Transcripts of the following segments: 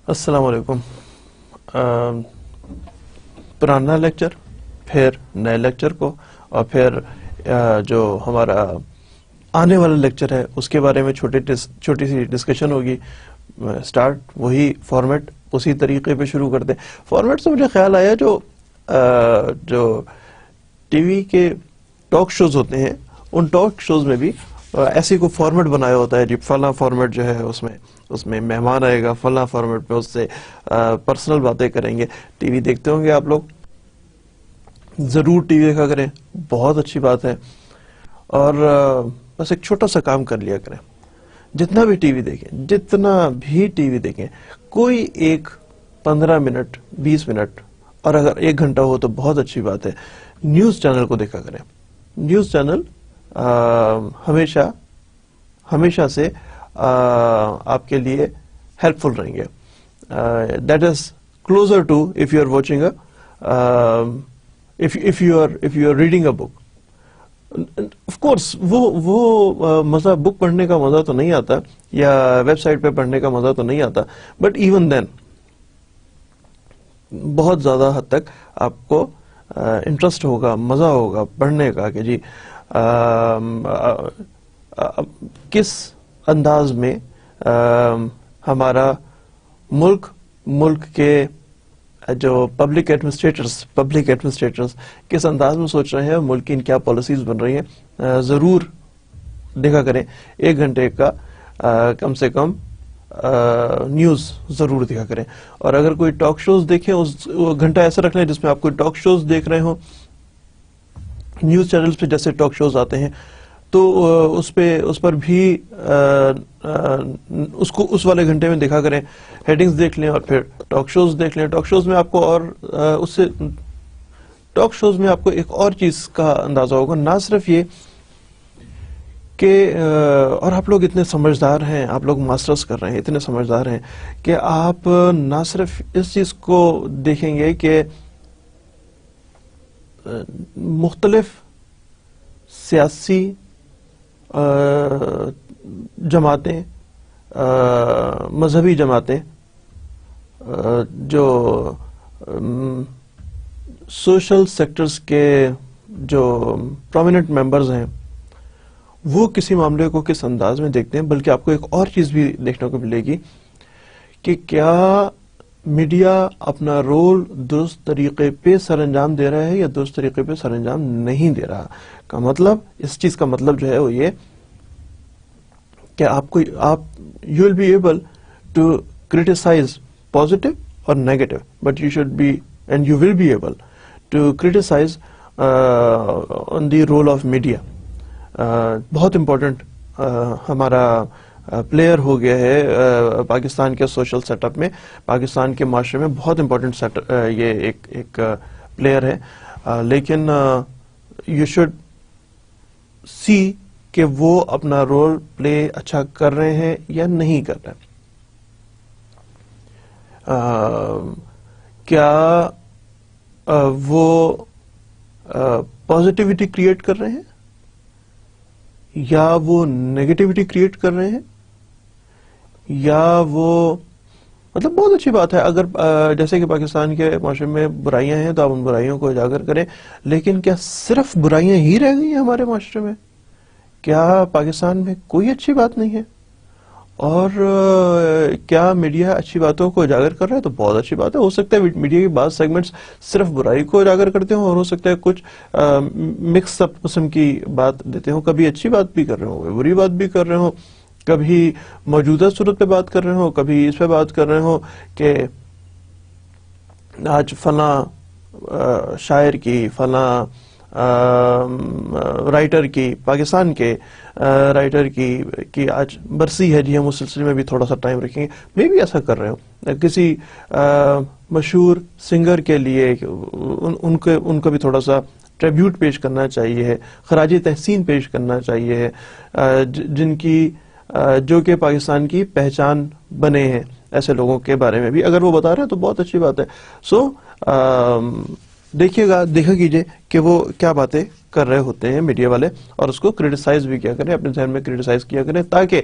السلام علیکم. پرانا لیکچر، پھر نئے لیکچر کو، اور پھر جو ہمارا آنے والا لیکچر ہے اس کے بارے میں چھوٹی سی ڈسکشن ہوگی. سٹارٹ وہی فارمیٹ اسی طریقے پہ شروع کرتے ہیں. فارمیٹ سے مجھے خیال آیا جو ٹی وی کے ٹاک شوز ہوتے ہیں ان ٹاک شوز میں بھی ایسی کوئی فارمیٹ بنایا ہوتا ہے. جی فلاں فارمیٹ جو ہے اس میں مہمان آئے گا، فلاں فارمیٹ پہ اس سے پرسنل باتیں کریں گے. ٹی وی دیکھتے ہوں گے آپ لوگ، ضرور ٹی وی دیکھا کریں، بہت اچھی بات ہے. اور بس ایک چھوٹا سا کام کر لیا کریں، جتنا بھی ٹی وی دیکھیں کوئی ایک 15 منٹ 20 منٹ، اور اگر 1 گھنٹہ ہو تو بہت اچھی بات ہے، نیوز چینل کو دیکھا کریں. نیوز چینل ہمیشہ سے آپ کے لیے ہیلپ فل رہیں گے. That is closer to if you are watching if you are reading a book. Of course وہ مزہ بک پڑھنے کا مزہ تو نہیں آتا، یا ویب سائٹ پہ پڑھنے کا مزہ تو نہیں آتا، بٹ ایون دین بہت زیادہ حد تک آپ کو انٹرسٹ ہوگا، مزہ ہوگا پڑھنے کا کہ جی کس انداز میں ہمارا ملک کے جو پبلک ایڈمنسٹریٹرز کس انداز میں سوچ رہے ہیں، ملک کی کیا پالیسیز بن رہی ہیں. ضرور دیکھا کریں 1 گھنٹے کا کم سے کم نیوز ضرور دیکھا کریں. اور اگر کوئی ٹاک شوز دیکھیں اس گھنٹہ ایسا رکھ لیں جس میں آپ کوئی ٹاک شوز دیکھ رہے ہوں. نیوز چینلز پہ جیسے ٹاک شوز آتے ہیں تو اس پر بھی اس والے گھنٹے میں دیکھا کریں، ہیڈنگز دیکھ لیں اور پھر ٹاک شوز دیکھ لیں. ٹاک شوز میں آپ کو ایک اور چیز کا اندازہ ہوگا، نہ صرف یہ کہ اور آپ لوگ اتنے سمجھدار ہیں، آپ لوگ ماسٹرز کر رہے ہیں، اتنے سمجھدار ہیں کہ آپ نہ صرف اس چیز کو دیکھیں گے کہ مختلف سیاسی جماعتیں، مذہبی جماعتیں، جو سوشل سیکٹرز کے جو پرومیننٹ ممبرز ہیں وہ کسی معاملے کو کس انداز میں دیکھتے ہیں. بلکہ آپ کو ایک اور چیز بھی دیکھنے کو ملے گی کہ کیا میڈیا اپنا رول درست طریقے پہ سر انجام دے رہا ہے یا درست طریقے پہ سر انجام نہیں دے رہا. کا مطلب، اس چیز کا مطلب جو ہے وہ یہ کہ you will be able to criticise positive اور negative, but you should be and you will be able to criticise on the role of media. بہت امپورٹنٹ ہمارا پلیئر ہو گیا ہے پاکستان کے سوشل سیٹ اپ میں، پاکستان کے معاشرے میں بہت امپورٹنٹ یہ ایک پلیئر ہے. لیکن یو شوڈ سی کہ وہ اپنا رول پلے اچھا کر رہے ہیں یا نہیں کر رہے. کیا وہ پازیٹیوٹی کریٹ کر رہے ہیں یا وہ نیگیٹیوٹی کریٹ کر رہے ہیں، یا وہ مطلب بہت اچھی بات ہے اگر جیسے کہ پاکستان کے معاشرے میں برائیاں ہیں تو آپ ان برائیوں کو اجاگر کریں. لیکن کیا صرف برائیاں ہی رہ گئی ہیں ہمارے معاشرے میں؟ کیا پاکستان میں کوئی اچھی بات نہیں ہے؟ اور کیا میڈیا اچھی باتوں کو اجاگر کر رہا ہے؟ تو بہت اچھی بات ہے. ہو سکتا ہے میڈیا کے بعض سیگمنٹس صرف برائی کو اجاگر کرتے ہوں، اور ہو سکتا ہے کچھ مکس اپ قسم کی بات دیتے ہوں. کبھی اچھی بات بھی کر رہے ہوں، بری بات بھی کر رہے ہوں، کبھی موجودہ صورت پہ بات کر رہے ہوں، کبھی اس پہ بات کر رہے ہوں کہ آج فلاں شاعر کی، فلاں رائٹر کی، پاکستان کے رائٹر کی آج برسی ہے، جی ہم اس سلسلے میں بھی تھوڑا سا ٹائم رکھیں گے. میں بھی ایسا کر رہے ہوں. کسی مشہور سنگر کے لیے ان کا بھی تھوڑا سا ٹریبیوٹ پیش کرنا چاہیے، خراج تحسین پیش کرنا چاہیے، جن کی جو کہ پاکستان کی پہچان بنے ہیں، ایسے لوگوں کے بارے میں بھی اگر وہ بتا رہے ہیں تو بہت اچھی بات ہے. سو دیکھا کیجئے کہ وہ کیا باتیں کر رہے ہوتے ہیں میڈیا والے، اور اس کو کریٹیسائز بھی کیا کریں، اپنے ذہن میں کریٹیسائز کیا کریں، تاکہ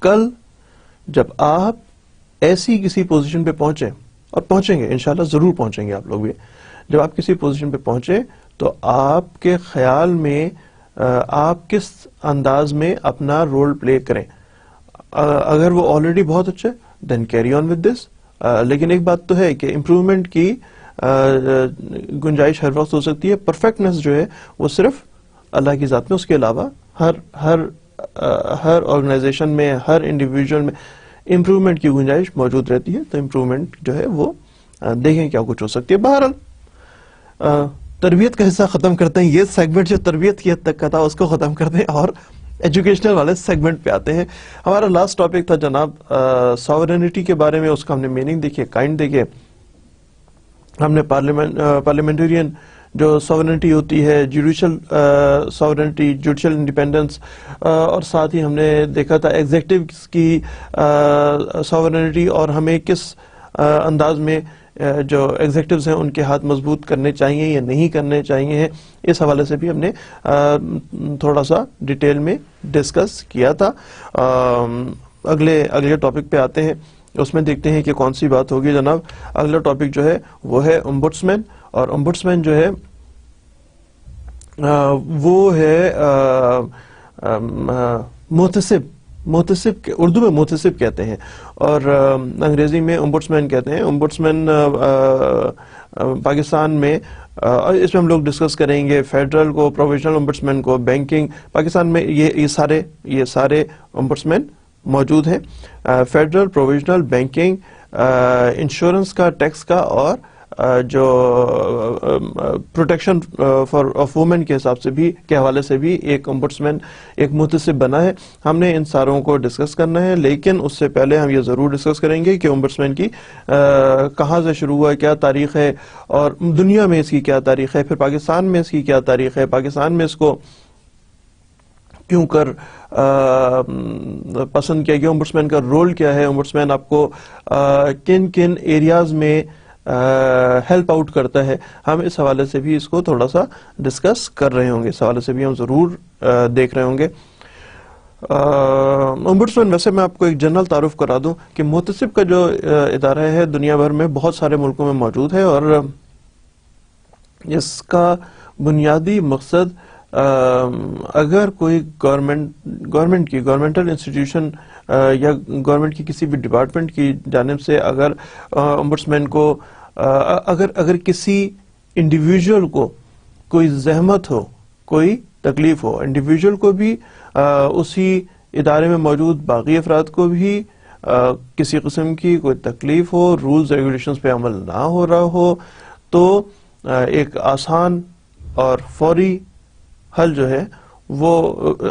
کل جب آپ ایسی کسی پوزیشن پہ پہنچیں، اور پہنچیں گے انشاءاللہ، ضرور پہنچیں گے آپ لوگ بھی، جب آپ کسی پوزیشن پہ پہنچیں تو آپ کے خیال میں آپ کس انداز میں اپنا رول پلے کریں. اگر وہ آلریڈی بہت اچھے دین کیری آن ود دس، لیکن ایک بات تو ہے کہ امپروومنٹ کی گنجائش ہر وقت ہو سکتی ہے. پرفیکٹنس جو ہے وہ صرف اللہ کی ذات میں، اس کے علاوہ ہر آرگنائزیشن میں، ہر انڈیویجول میں امپروومنٹ کی گنجائش موجود رہتی ہے. تو امپروومنٹ جو ہے وہ دیکھیں کیا کچھ ہو سکتی ہے. بہرحال تربیت کا حصہ ختم کرتے ہیں. یہ سیگمنٹ جو تربیت کی حد تک کا تھا اس کو ختم کرتے ہیں اور ایجوکیشنل والے سیگمنٹ پہ آتے ہیں. ہمارا لاسٹ ٹاپک تھا جناب ساورینٹی کے بارے میں. اس کا ہم نے میننگ دیکھے، کائنڈ دیکھے. ہم نے پارلیمنٹرین جو ساورینٹی ہوتی ہے، جوڈیشل ساورینٹی، جوڈیشل انڈیپینڈنس، اور ساتھ ہی ہم نے دیکھا تھا ایگزیکٹو کی ساورینٹی، اور ہمیں کس انداز میں جو ایگزیکٹوز ہیں ان کے ہاتھ مضبوط کرنے چاہیے یا نہیں کرنے چاہیے. اس حوالے سے بھی ہم نے تھوڑا سا ڈیٹیل میں ڈسکس کیا تھا. اگلے ٹاپک پہ آتے ہیں، اس میں دیکھتے ہیں کہ کون سی بات ہوگی جناب. اگلا ٹاپک جو ہے وہ ہے امبڈسمین. اور امبڈسمین جو ہے وہ ہے محتسب، اردو میں محتسب کہتے ہیں اور انگریزی میں امبڈسمین کہتے ہیں. امبڈسمین پاکستان میں اس میں ہم لوگ ڈسکس کریں گے فیڈرل کو، پروویژنل امبڈسمین کو، بینکنگ. پاکستان میں یہ سارے امبڈسمین موجود ہیں. فیڈرل، پروویژنل، بینکنگ، انشورنس کا، ٹیکس کا، اور جو پروٹیکشن آف وومن کے حساب سے بھی، کے حوالے سے بھی ایک امبڈسمین، ایک محتسب بنا ہے. ہم نے ان ساروں کو ڈسکس کرنا ہے، لیکن اس سے پہلے ہم یہ ضرور ڈسکس کریں گے کہ امبڈسمین کی کہاں سے شروع ہوا، کیا تاریخ ہے، اور دنیا میں اس کی کیا تاریخ ہے، پھر پاکستان میں اس کی کیا تاریخ ہے، پاکستان میں اس کو کیوں کر پسند کیا گیا، امبڈسمین کا رول کیا ہے، امبڈسمین آپ کو کن کن ایریاز میں ہیلپ آؤٹ کرتا ہے. ہم اس حوالے سے بھی اس کو تھوڑا سا ڈسکس کر رہے ہوں گے، اس حوالے سے بھی ہم ضرور دیکھ رہے ہوں گے. امبڈسمین، ویسے میں آپ کو ایک جنرل تعارف کرا دوں کہ محتسب کا جو ادارہ ہے دنیا بھر میں بہت سارے ملکوں میں موجود ہے، اور اس کا بنیادی مقصد اگر کوئی گورنمنٹل انسٹیٹیوشن یا گورنمنٹ کی کسی بھی ڈپارٹمنٹ کی جانب سے اگر امبڈسمین کو اگر کسی انڈیویجول کو کوئی زحمت ہو، کوئی تکلیف ہو، انڈیویجول کو بھی، اسی ادارے میں موجود باقی افراد کو بھی کسی قسم کی کوئی تکلیف ہو، رولز ریگولیشنز پہ عمل نہ ہو رہا ہو، تو ایک آسان اور فوری حل جو ہے وہ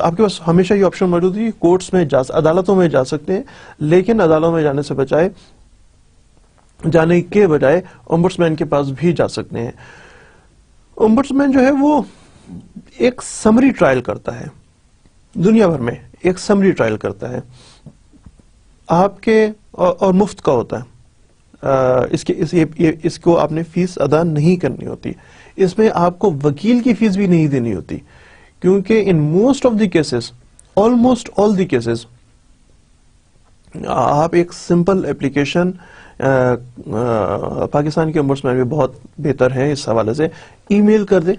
آپ کے پاس ہمیشہ یہ آپشن موجود ہے. کورٹس میں عدالتوں میں جا سکتے ہیں، لیکن عدالتوں میں جانے کے بجائے امبڈسمین کے پاس بھی جا سکتے ہیں. امبڈسمین جو ہے وہ ایک سمری ٹرائل کرتا ہے، دنیا بھر میں ایک سمری ٹرائل کرتا ہے آپ کے، اور مفت کا ہوتا ہے. اس کو آپ نے فیس ادا نہیں کرنی ہوتی. اس میں آپ کو وکیل کی فیس بھی نہیں دینی ہوتی، کیونکہ in most of the cases, almost all the cases, آپ ایک سمپل اپلیکیشن، پاکستان کے امبڈسمین بھی بہت بہتر ہیں اس حوالے سے، ای میل کر دیں.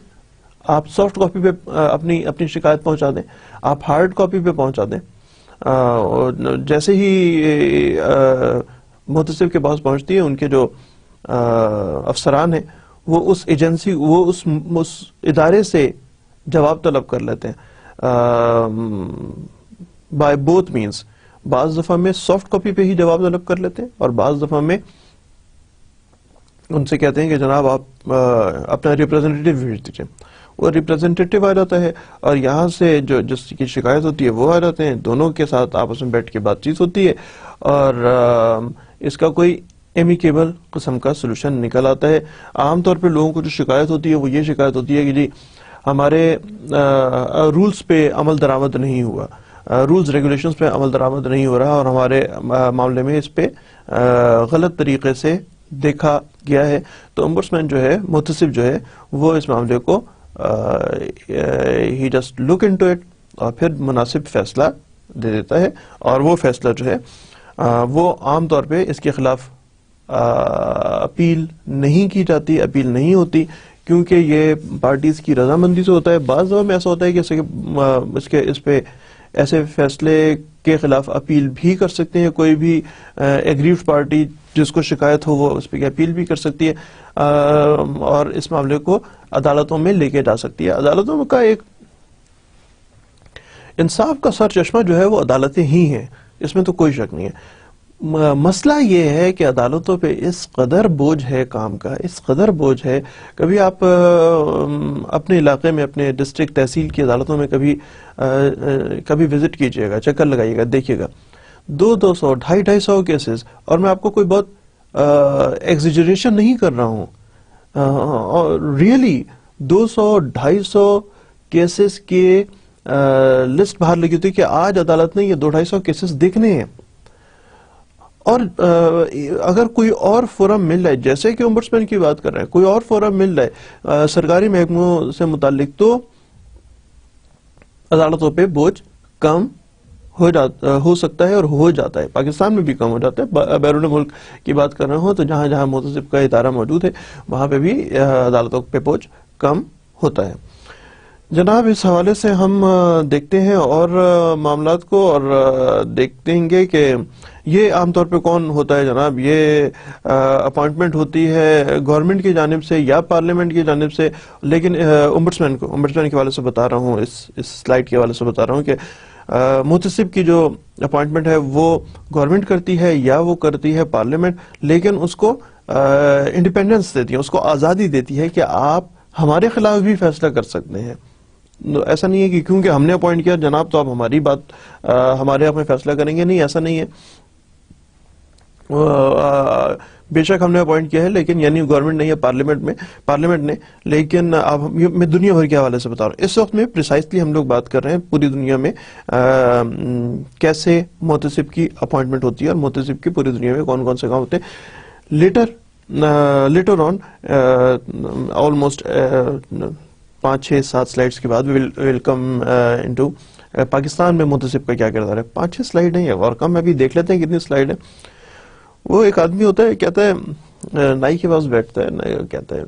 آپ سافٹ کاپی پہ اپنی شکایت پہنچا دیں، آپ ہارڈ کاپی پہ پہنچا دیں. جیسے ہی محتسب کے پاس پہنچتی ہے، ان کے جو افسران ہیں وہ اس ایجنسی، وہ اس ادارے سے جواب طلب کر لیتے ہیں بائی بوتھ مینس. بعض دفعہ میں سافٹ کاپی پہ ہی جواب طلب کر لیتے ہیں، اور بعض دفعہ میں ان سے کہتے ہیں کہ جناب آپ اپنا ریپرزینٹیٹیو بھیج دیجیے. وہ ریپرزینٹیٹیو آ جاتا ہے، اور یہاں سے جس کی شکایت ہوتی ہے وہ آ جاتے ہیں. دونوں کے ساتھ آپس میں بیٹھ کے بات چیت ہوتی ہے، اور اس کا کوئی ایمیکیبل قسم کا سلوشن نکل آتا ہے. عام طور پہ لوگوں کو جو شکایت ہوتی ہے وہ یہ شکایت ہوتی ہے کہ جی ہمارے رولز پہ عمل درآمد نہیں ہوا, رولز ریگولیشنز پہ عمل درآمد نہیں ہو رہا, اور ہمارے معاملے میں اس پہ غلط طریقے سے دیکھا گیا ہے. تو امبڈسمین جو ہے, محتسب جو ہے, وہ اس معاملے کو ہی جسٹ لک انٹو اٹ اور پھر مناسب فیصلہ دے دیتا ہے. اور وہ فیصلہ جو ہے وہ عام طور پہ اس کے خلاف اپیل نہیں کی جاتی, اپیل نہیں ہوتی, کیونکہ یہ پارٹیز کی رضامندی سے ہوتا ہے. بعض دفعہ میں ایسا ہوتا ہے کہ اس پہ ایسے فیصلے کے خلاف اپیل بھی کر سکتے ہیں. کوئی بھی ایگریوڈ پارٹی جس کو شکایت ہو وہ اس پہ اپیل بھی کر سکتی ہے اور اس معاملے کو عدالتوں میں لے کے جا سکتی ہے. عدالتوں کا ایک انصاف کا سر چشمہ جو ہے وہ عدالتیں ہی ہیں, اس میں تو کوئی شک نہیں ہے. مسئلہ یہ ہے کہ عدالتوں پہ اس قدر بوجھ ہے کام کا, اس قدر بوجھ ہے. کبھی آپ اپنے علاقے میں, اپنے ڈسٹرکٹ تحصیل کی عدالتوں میں کبھی وزٹ کیجئے گا, چکر لگائیے گا, دیکھیے گا 200 250 کیسز. اور میں آپ کو کوئی بہت ایگزیجریشن نہیں کر رہا ہوں, ریئلی 200 250 کیسز کے لسٹ باہر لگی ہوتی ہے کہ آج عدالت نے یہ 200 کیسز دیکھنے ہیں. اور اگر کوئی اور فورم مل رہا ہے, جیسے کہ امبڈسمین کی بات کر رہے ہیں, کوئی اور فورم مل رہا ہے سرکاری محکموں سے متعلق, تو عدالتوں پہ بوجھ کم ہو سکتا ہے اور ہو جاتا ہے. پاکستان میں بھی کم ہو جاتا ہے. بیرون ملک کی بات کر رہے ہوں تو جہاں جہاں محتسب کا ادارہ موجود ہے وہاں پہ بھی عدالتوں پہ بوجھ کم ہوتا ہے. جناب اس حوالے سے ہم دیکھتے ہیں اور معاملات کو, اور دیکھتے ہیں کہ یہ عام طور پہ کون ہوتا ہے جناب. یہ اپوائنٹمنٹ ہوتی ہے گورنمنٹ کی جانب سے یا پارلیمنٹ کی جانب سے, لیکن امبڈسمین کے حوالے سے بتا رہا ہوں, اس سلائیڈ کے حوالے سے بتا رہا ہوں کہ محتسب کی جو اپوائنٹمنٹ ہے وہ گورنمنٹ کرتی ہے یا وہ کرتی ہے پارلیمنٹ, لیکن اس کو انڈیپینڈنس دیتی ہے, اس کو آزادی دیتی ہے کہ آپ ہمارے خلاف بھی فیصلہ کر سکتے ہیں. ایسا نہیں ہے کہ کیونکہ ہم نے اپوائنٹ کیا جناب تو آپ ہماری بات ہمارے حق میں فیصلہ کریں گے. نہیں, ایسا نہیں ہے. بے شک ہم نے اپوائنٹ کیا ہے, لیکن یعنی گورنمنٹ نہیں ہے, پارلیمنٹ نے, لیکن اب میں دنیا بھر کے حوالے سے بتا رہا ہوں. اس وقت میں پریسائزلی ہم لوگ بات کر رہے ہیں پوری دنیا میں کیسے محتسب کی اپوائنٹمنٹ ہوتی ہے اور محتسب کی پوری دنیا میں کون کون سے کام ہوتے ہیں. لیٹر آن آلموسٹ 5-6-7 سلائیڈز کے بعد ویل کم انٹو پاکستان میں محتسب کا کیا کردار ہے. 5-6 سلائیڈ ہیں اور کم, ابھی دیکھ لیتے ہیں کتنی سلائیڈ ہیں. وہ ایک آدمی ہوتا ہے, کہتا ہے نائی کے پاس بیٹھتا ہے, کہتا ہے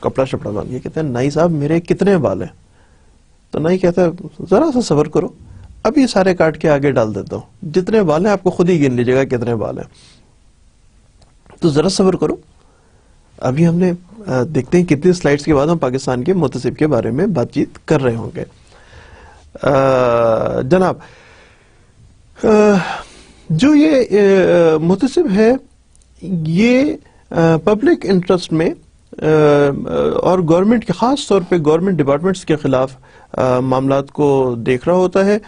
کپڑا شپڑا باندھ کے, کہتا ہے نائی صاحب میرے کتنے بال ہیں. تو نائی کہتا ہے ذرا سا صبر کرو, ابھی سارے کاٹ کے آگے ڈال دیتا ہوں, جتنے بال ہیں آپ کو خود ہی گن لیجیے گا کتنے بال ہیں, تو ذرا صبر کرو. ابھی ہم نے دیکھتے ہیں کتنی سلائیڈز کے بعد ہم پاکستان کے محتسب کے بارے میں بات چیت کر رہے ہوں گے. جناب جو یہ محتسب ہے یہ پبلک انٹرسٹ میں اور گورنمنٹ کے, خاص طور پہ گورنمنٹ ڈپارٹمنٹس کے خلاف معاملات کو دیکھ رہا ہوتا ہے,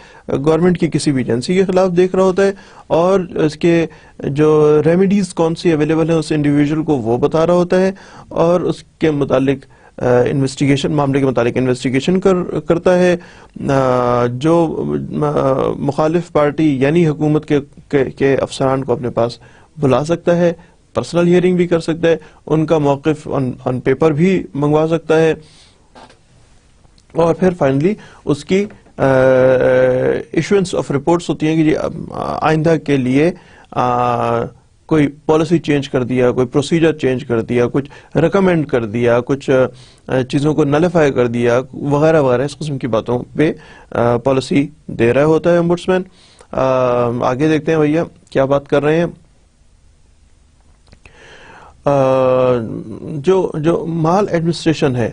گورنمنٹ کی کسی بھی ایجنسی کے خلاف دیکھ رہا ہوتا ہے, اور اس کے جو ریمیڈیز کون سی اویلیبل ہیں اس انڈیویجول کو وہ بتا رہا ہوتا ہے, اور اس کے متعلق انویسٹیگیشن, معاملے کے متعلق انویسٹیگیشن کرتا ہے. جو مخالف پارٹی یعنی حکومت کے افسران کو اپنے پاس بلا سکتا ہے, پرسنل ہیئرنگ بھی کر سکتا ہے, ان کا موقف آن پیپر بھی منگوا سکتا ہے, اور پھر فائنلی اس کی ایشوئنس آف رپورٹس ہوتی ہیں کہ جی آئندہ کے لیے کوئی پالیسی چینج کر دیا, کوئی پروسیجر چینج کر دیا, کچھ ریکمینڈ کر دیا, کچھ چیزوں کو نلیفائی کر دیا وغیرہ وغیرہ, اس قسم کی باتوں پہ پالیسی دے رہا ہوتا ہے امبڈسمین. آگے دیکھتے ہیں بھیا کیا بات کر رہے ہیں. جو مال ایڈمنسٹریشن ہے,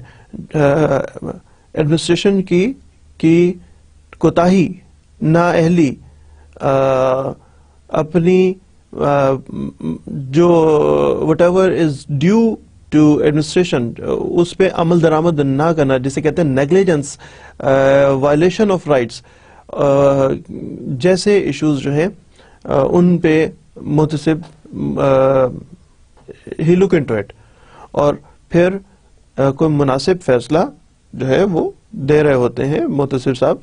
ایڈمنسٹریشن کی کوتاہی, نااہلی, اپنی جو whatever is due to administration اس پہ عمل درآمد نہ کرنا, جسے کہتے ہیں نیگلیجنس, وائلیشن آف رائٹس, جیسے ایشوز جو ہیں ان پہ محتسب ہی لک انٹو اٹ، اور پھر کوئی مناسب فیصلہ جو ہے وہ دے رہے ہوتے ہیں محتسب صاحب.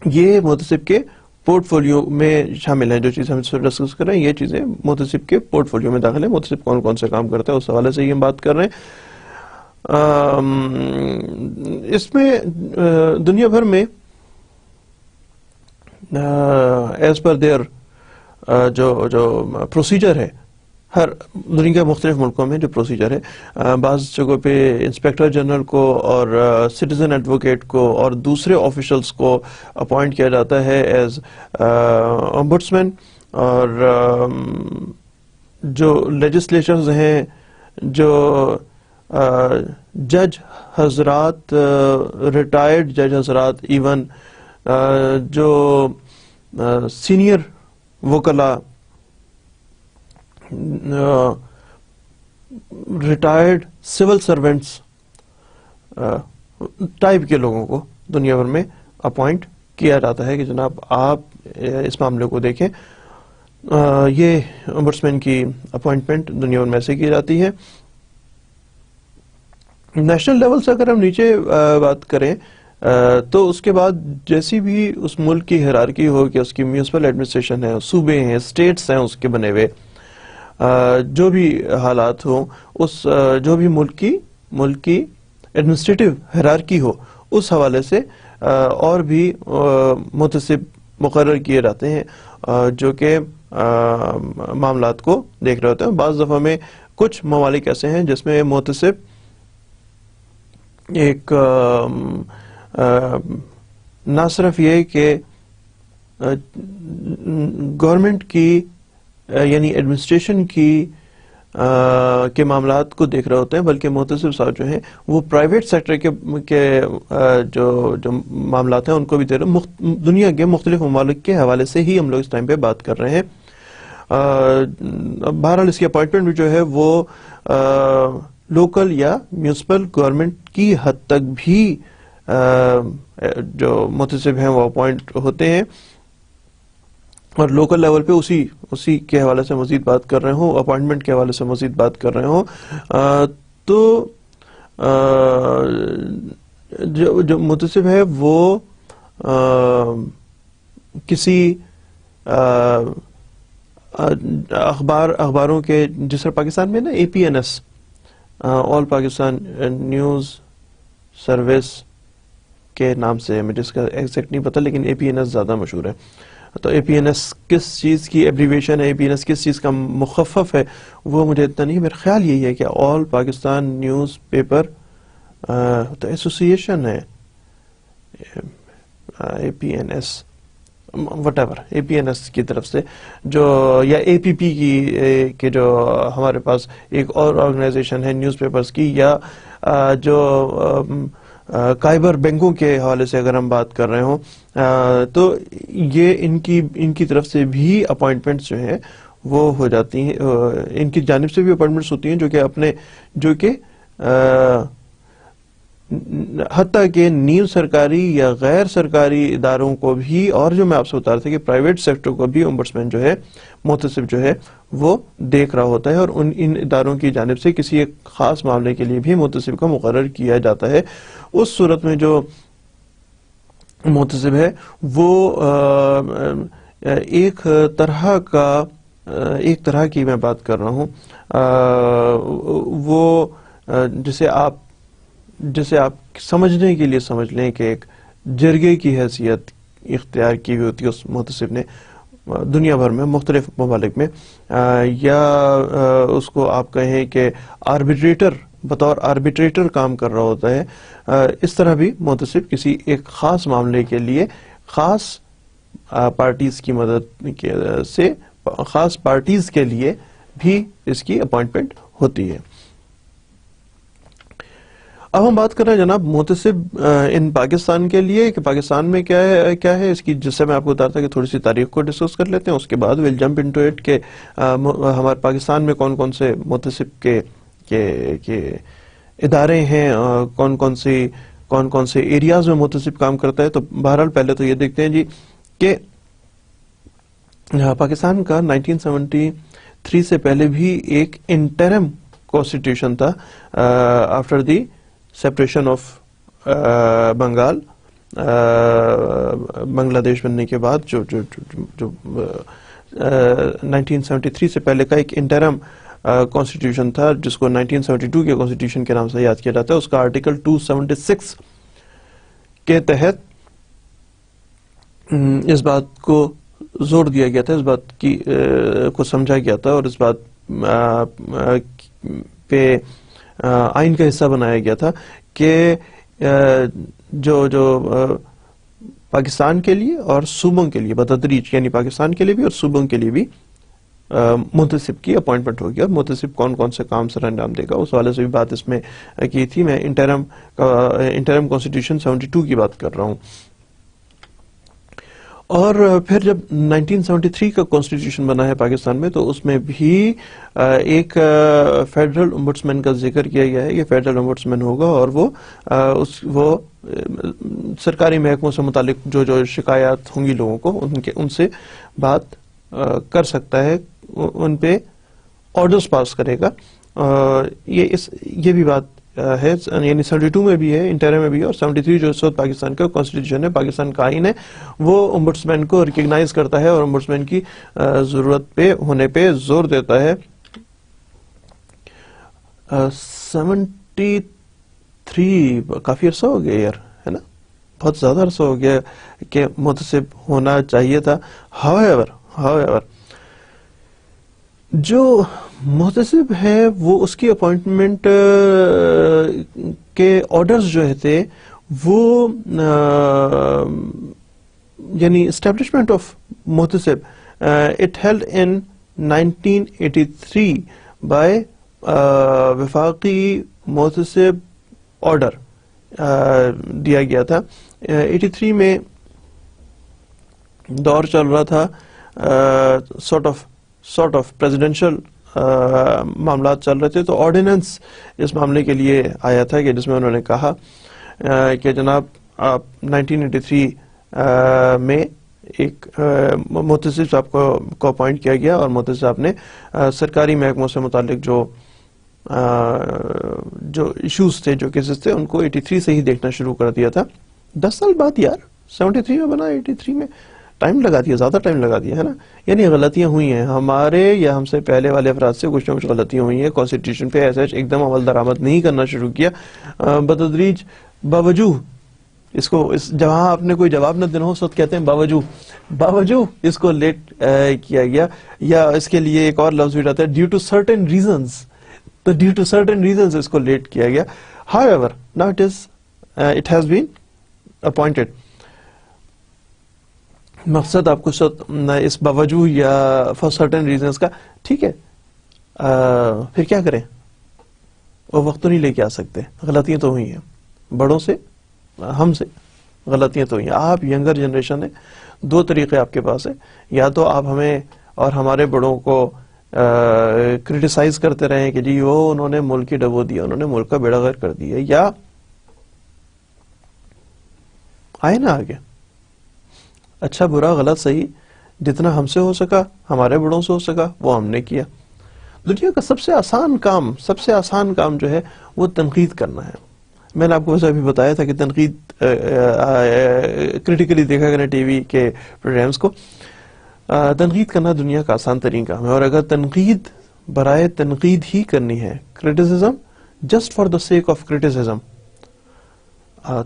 یہ محتسب کے پورٹ فولیو میں شامل ہیں. جو چیز ہم ڈسکس کر رہے ہیں یہ چیزیں محتسب کے پورٹ فولیو میں داخل ہیں. محتسب کون کون سے کام کرتا ہے اس حوالے سے ہی ہم بات کر رہے ہیں. اس میں دنیا بھر میں ایز پر دیئر جو پروسیجر ہے، ہر دنیا کے مختلف ملکوں میں جو پروسیجر ہے، بعض جگہوں پہ انسپیکٹر جنرل کو اور سٹیزن ایڈوکیٹ کو اور دوسرے آفیشلس کو اپوائنٹ کیا جاتا ہے ایز امبڈسمین، اور جو لیجسلیچرز ہیں، جو جج حضرات، ریٹائرڈ جج حضرات، ایون جو سینئر وکلا، ریٹائرڈ سول سرونٹس ٹائپ کے لوگوں کو دنیا بھر میں اپوائنٹ کیا جاتا ہے کہ جناب آپ اس معاملے کو دیکھیں. یہ امبڈسمین کی اپوائنٹمنٹ دنیا بھر میں سے کی جاتی ہے. نیشنل لیول سے اگر ہم نیچے بات کریں تو اس کے بعد جیسی بھی اس ملک کی ہیرارکی ہو کہ اس کی میونسپل ایڈمنسٹریشن ہے، صوبے ہیں، اسٹیٹس ہیں اس کے بنے ہوئے، جو بھی حالات ہوں، اس جو بھی ملک کی ایڈمنسٹریٹو ہیرارکی ہو، اس حوالے سے اور بھی محتسب مقرر کیے جاتے ہیں جو کہ معاملات کو دیکھ رہے ہوتے ہیں. بعض دفعہ میں کچھ ممالک ایسے ہیں جس میں محتسب ایک نہ صرف یہ کہ گورنمنٹ کی یعنی ایڈمنسٹریشن کے معاملات کو دیکھ رہے ہوتے ہیں، بلکہ محتسب صاحب جو ہیں وہ پرائیویٹ سیکٹر کے جو معاملات ہیں ان کو بھی دیکھ رہے ہیں. دنیا کے مختلف ممالک کے حوالے سے ہی ہم لوگ اس ٹائم پہ بات کر رہے ہیں. بہرحال اس کی اپوائنٹمنٹ بھی جو ہے وہ لوکل یا میونسپل گورنمنٹ کی حد تک بھی جو محتسب ہیں وہ اپوائنٹ ہوتے ہیں، اور لوکل لیول پہ اسی کے حوالے سے مزید بات کر رہے ہوں، اپوائنٹمنٹ کے حوالے سے مزید بات کر رہے ہوں تو جو محتسب ہے وہ کسی اخباروں کے، جس طرح پاکستان میں نا APNS آل پاکستان نیوز سروس کے نام سے، مجھے اس کا ایگزیکٹ نہیں پتا لیکن APNS زیادہ مشہور ہے. تو APNS کس چیز کی ایبریویشن ہے، APNS کس چیز کا مخفف ہے، وہ مجھے اتنا نہیں. میرا خیال یہی ہے کہ آل پاکستان نیوز پیپر تو ایسوسیشن ہے APNS وٹ ایور، APNS کی طرف سے جو، یا APP کی جو ہمارے پاس ایک اور آرگنائزیشن ہے نیوز پیپرز کی، یا جو کائبر بینکوں کے حوالے سے اگر ہم بات کر رہے ہوں تو یہ ان کی طرف سے بھی اپوائنٹمنٹس جو ہیں وہ ہو جاتی ہیں، ان کی جانب سے بھی اپوائنٹمنٹس ہوتی ہیں جو کہ حتیٰ کہ نیو سرکاری یا غیر سرکاری اداروں کو بھی، اور جو میں آپ سے بتا رہا تھا کہ پرائیویٹ سیکٹر کو بھی امبڈسمین جو ہے، محتسب جو ہے وہ دیکھ رہا ہوتا ہے، اور ان اداروں کی جانب سے کسی ایک خاص معاملے کے لیے بھی محتسب کا مقرر کیا جاتا ہے. اس صورت میں جو محتسب ہے وہ ایک طرح کی میں بات کر رہا ہوں، وہ جسے آپ سمجھنے کے لیے سمجھ لیں کہ ایک جرگے کی حیثیت اختیار کی ہوئی ہوتی ہے اس محتسب نے دنیا بھر میں مختلف ممالک میں، یا اس کو آپ کہیں کہ بطور آربیٹریٹر کام کر رہا ہوتا ہے. اس طرح بھی محتسب کسی ایک خاص معاملے کے لیے خاص پارٹیز کی مدد سے، خاص پارٹیز کے لیے بھی اس کی اپوائنٹمنٹ ہوتی ہے. اب ہم بات کر رہے ہیں جناب محتسب ان پاکستان کے لیے کہ پاکستان میں کیا ہے اس کی، جس سے میں آپ کو بتاتا کہ تھوڑی سی تاریخ کو ڈسکس کر لیتے ہیں، اس کے بعد ویل جمپ انٹو اٹ کہ ہمارے پاکستان میں کون کون سے محتسب کے ادارے ہیں، کون کون سے ایریاز میں محتسب کام کرتا ہے. تو بہرحال پہلے تو یہ دیکھتے ہیں جی کہ پاکستان کا 1973 1973 سے پہلے بھی ایک انٹرم کانسٹیٹیوشن تھا after the separation of Bengal, Bangladesh بننے کے بعد جو 1973 سے پہلے کا ایک انٹرم کانسٹیٹیوشن تھا جس کو 1972 کے کانسٹیٹیوشن کے نام سے یاد کیا جاتا ہے. اس کا آرٹیکل 276 کے تحت اس بات کو زور دیا گیا تھا، اس بات کی کو سمجھا گیا تھا اور اس بات پہ آئین کا حصہ بنایا گیا تھا کہ جو پاکستان کے لیے اور صوبوں کے لیے بتدریج، یعنی پاکستان کے لیے بھی اور صوبوں کے لیے بھی منتصب کی اپوائنٹمنٹ ہوگی، اور منتصب کون کون سے کام سر انجام دے گا اس حوالے سے بھی بات اس میں کی تھی. میں انٹرم کانسٹیٹیوشن 72 کی بات کر رہا ہوں. اور پھر جب 1973 کا کانسٹیٹیوشن بنا ہے پاکستان میں تو اس میں بھی ایک فیڈرل امبڈسمین کا ذکر کیا گیا ہے. یہ فیڈرل امبڈسمین ہوگا اور وہ سرکاری محکموں سے متعلق جو شکایات ہوں گی لوگوں کو ان سے بات کر سکتا ہے، ان پہ آرڈرز پاس کرے گا. یہ بھی بات ہے، یعنی 72 میں بھی ہے، انٹرم میں بھی ہے، اور 73 جو اس وقت پاکستان کا کانسٹیٹیوشن ہے، پاکستان کا آئین ہے، وہ امبڈسمین کو ریکگنائز کرتا ہے اور امبڈسمین کی ضرورت پہ ہونے پہ زور دیتا ہے. 73 کافی عرصہ ہو گیا یار، ہے نا، بہت زیادہ عرصہ ہو گیا کہ منتصب ہونا چاہیے تھا. however جو محتسب ہے وہ اس کی اپوائنٹمنٹ کے آرڈرز جو تھے وہ یعنی اسٹیبلشمنٹ آف محتسب اٹ ہیلڈ ان 1983 بائی وفاقی محتسب آرڈر دیا گیا تھا. 83 میں دور چل رہا تھا سارٹ آف پریزیڈنشل معاملات چل رہے تھے، تو آرڈیننس اس معاملے کے لیے آیا تھا کہ جس میں انہوں نے کہا کہ جناب آپ 1983 میں ایک محتسب صاحب کو اپوائنٹ کیا گیا اور محتسب صاحب نے سرکاری محکموں سے متعلق جو ایشوز تھے، جو کیسز تھے، ان کو 83 سے ہی دیکھنا شروع کر دیا تھا. 10 سال بعد یار، 73 میں بنا، 83 میں ٹائم لگا دیا، زیادہ ٹائم لگا دیا، ہے نا. یعنی غلطیاں ہوئی ہیں ہمارے یا ہم سے پہلے والے افراد سے، کچھ نہ کچھ غلطیاں ہوئی ہیں. کانسٹیٹیوشن پہ ایسا ایک دم عمل درآمد نہیں کرنا شروع کیا، بتدریج باوجود اس کو جہاں آپ نے کوئی جواب نہ دینا ہو اس وقت کہتے ہیں باوجود اس کو لیٹ کیا گیا، یا اس کے لیے ایک اور لفظ بھی رہتا ہے ڈیو ٹو سرٹن ریزنز. تو ڈیو ٹو سرٹن ریزنز اس کو لیٹ کیا گیا. however now it has been appointed. مقصد آپ کو اس باوجود یا فار سرٹن ریزنز کا، ٹھیک ہے، پھر کیا کریں، وہ وقت تو نہیں لے کے آ سکتے، غلطیاں تو ہوئی ہیں، بڑوں سے ہم سے غلطیاں تو ہوئی ہیں. آپ ینگر جنریشن ہے، دو طریقے آپ کے پاس ہیں، یا تو آپ ہمیں اور ہمارے بڑوں کو کرٹیسائز کرتے رہیں کہ جی وہ انہوں نے ملک کی ڈبو دیا، انہوں نے ملک کا بیڑا غرق کر دیا، یا آئے نا آگے، اچھا برا غلط صحیح جتنا ہم سے ہو سکا، ہمارے بڑوں سے ہو سکا، وہ ہم نے کیا. دنیا کا سب سے آسان کام جو ہے وہ تنقید کرنا ہے. میں نے آپ کو ویسے ابھی بتایا تھا کہ تنقید کریٹیکلی دیکھا کریں ٹی وی کے پروگرامز کو. تنقید کرنا دنیا کا آسان ترین کام ہے، اور اگر تنقید برائے تنقید ہی کرنی ہے، criticism just for the sake of criticism,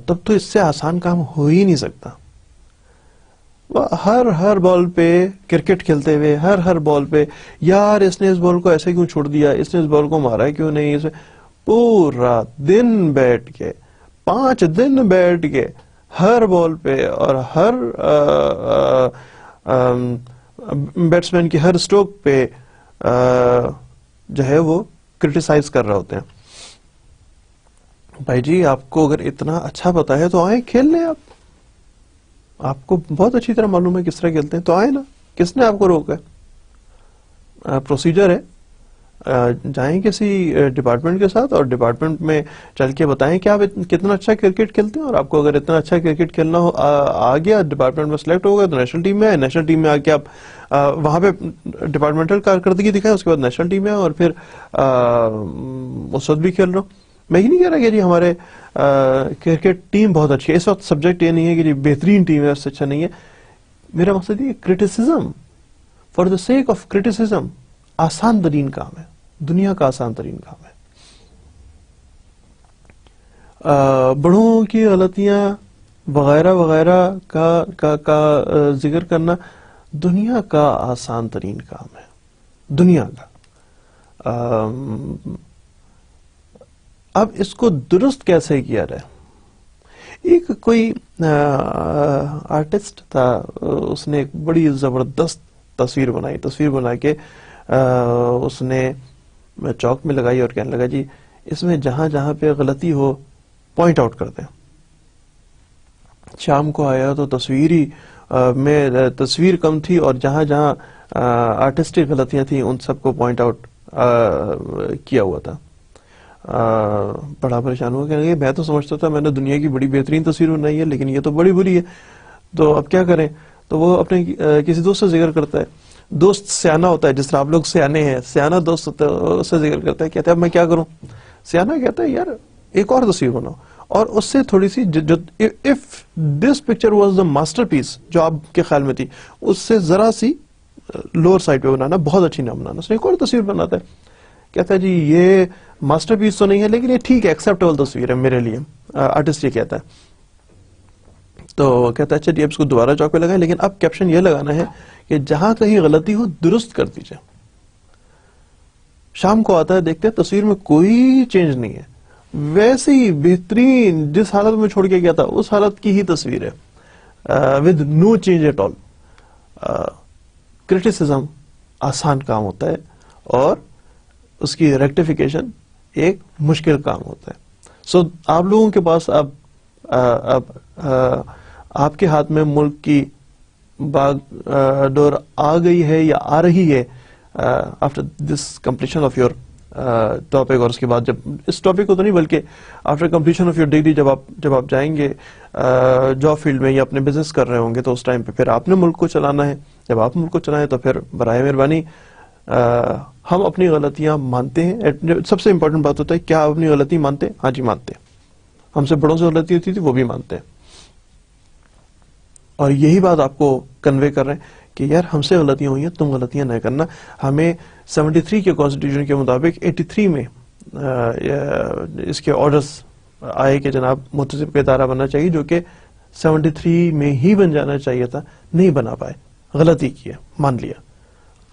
تب تو اس سے آسان کام ہو ہی نہیں سکتا. ہر بال پہ کرکٹ کھیلتے ہوئے ہر بال پہ یار اس نے اس بال کو ایسے کیوں چھوڑ دیا، اس نے اس بال کو مارا کیوں نہیں، اس پورا دن بیٹھ کے 5 دن بیٹھ کے ہر بال پہ اور ہر بیٹسمین کی ہر سٹروک پہ جو ہے وہ کرٹیسائز کر رہے ہوتے ہیں. بھائی جی آپ کو اگر اتنا اچھا پتا ہے تو آئیں کھیل لیں. آپ کو بہت اچھی طرح معلوم ہے کس طرح کھیلتے ہیں، تو آئے نا، کس نے آپ کو روکا ہے؟ پروسیجر ہے، جائیں کسی ڈپارٹمنٹ کے ساتھ اور ڈپارٹمنٹ میں چل کے بتائیں کہ آپ کتنا اچھا کرکٹ کھیلتے ہیں، اور آپ کو اگر اتنا اچھا کرکٹ کھیلنا آ گیا، ڈپارٹمنٹ میں سلیکٹ ہو گیا تو نیشنل ٹیم میں آئے، نیشنل ٹیم میں آ کے آپ وہاں پہ ڈپارٹمنٹل کارکردگی دکھائیں، اس کے بعد نیشنل ٹیم میں آئے اور پھر اس وقت بھی کھیل رہا ہوں۔ میں یہ نہیں کہہ رہا کہ جی ہمارے کرکٹ ٹیم بہت اچھی ہے، اس وقت سبجیکٹ یہ نہیں ہے کہ جی بہترین ٹیم ہے، اس سے اچھا نہیں ہے۔ میرا مقصد یہ criticism for the sake of criticism آسان ترین کام ہے، دنیا کا آسان ترین کام ہے۔ بڑوں کی غلطیاں وغیرہ وغیرہ کا ذکر کرنا دنیا کا آسان ترین کام ہے، دنیا کا۔ اب اس کو درست کیسے کیا جائے؟ ایک کوئی آرٹسٹ تھا، اس نے ایک بڑی زبردست تصویر بنائی، تصویر بنا کے اس نے چوک میں لگائی اور کہنے لگا جی اس میں جہاں جہاں پہ غلطی ہو پوائنٹ آؤٹ کر دیں۔ شام کو آیا تو تصویر کم تھی اور جہاں جہاں آرٹسٹک غلطیاں تھیں ان سب کو پوائنٹ آؤٹ کیا ہوا تھا۔ بڑا پریشان ہوا، کہنے لگے میں تو سمجھتا تھا میں نے دنیا کی بڑی بہترین تصویر بنائی ہے، لیکن یہ تو بڑی بری ہے، تو اب کیا کریں؟ تو وہ اپنے کسی دوست سے ذکر کرتا ہے، دوست سیانہ ہوتا ہے، جس طرح آپ لوگ سیانے ہیں، سیانہ دوست ہوتا ہے، اس سے ذکر کرتا ہے، کہتا ہے اب میں کیا کروں؟ سیانہ کہتا ہے یار ایک اور تصویر بناؤ، اور اس سے تھوڑی سی of this picture was the masterpiece جو آپ کے خیال میں تھی، اس سے ذرا سی لوور سائڈ پہ بنانا، بہت اچھی نہ بنانا۔ اس نے ایک اور تصویر بناتا ہے، کہتا ہے جی یہ ماسٹر پیس تو نہیں ہے لیکن یہ ٹھیک ہے، ایکسیپٹیبل تصویر ہے میرے لیے، آرٹسٹ یہ کہتا ہے۔ تو کہتا ہے اچھا جی اب اس کو دوبارہ چوک پہ لگائیں، لیکن اب کیپشن یہ لگانا ہے کہ جہاں کہیں غلطی ہو درست کر دیجئے۔ شام کو آتا ہے، دیکھتے ہیں تصویر میں کوئی چینج نہیں ہے، ویسے ہی بہترین جس حالت میں چھوڑ کے گیا تھا اس حالت کی ہی تصویر ہے، with no change at all. Criticism آسان کام ہوتا ہے اور اس کی ریکٹیفیکیشن ایک مشکل کام ہوتا ہے۔ سو آپ لوگوں کے پاس اب آپ کے ہاتھ میں ملک کی باغ ڈور آ گئی ہے یا آ رہی ہے after this completion of your topic, اور اس کے بعد جب اس ٹاپک کو تو نہیں بلکہ after completion of your degree جب آپ جائیں گے جاب فیلڈ میں یا اپنے بزنس کر رہے ہوں گے تو اس ٹائم پہ پھر آپ نے ملک کو چلانا ہے۔ جب آپ ملک کو چلائیں تو پھر برائے مہربانی ہم اپنی غلطیاں مانتے ہیں۔ سب سے امپورٹنٹ بات ہوتا ہے کیا آپ اپنی غلطی مانتے ہیں؟ ہاں جی مانتے ہیں، ہم سے بڑوں سے غلطی ہوتی تھی وہ بھی مانتے ہیں، اور یہی بات آپ کو کنوے کر رہے ہیں کہ یار ہم سے غلطیاں ہوئی ہیں، تم غلطیاں نہ کرنا۔ ہمیں 73 کے کانسٹیٹیوشن کے مطابق 83 میں اس کے آرڈرز آئے کہ جناب محتسب کا ادارہ بننا چاہیے، جو کہ 73 میں ہی بن جانا چاہیے تھا، نہیں بنا پائے، غلطی کی ہے، مان لیا۔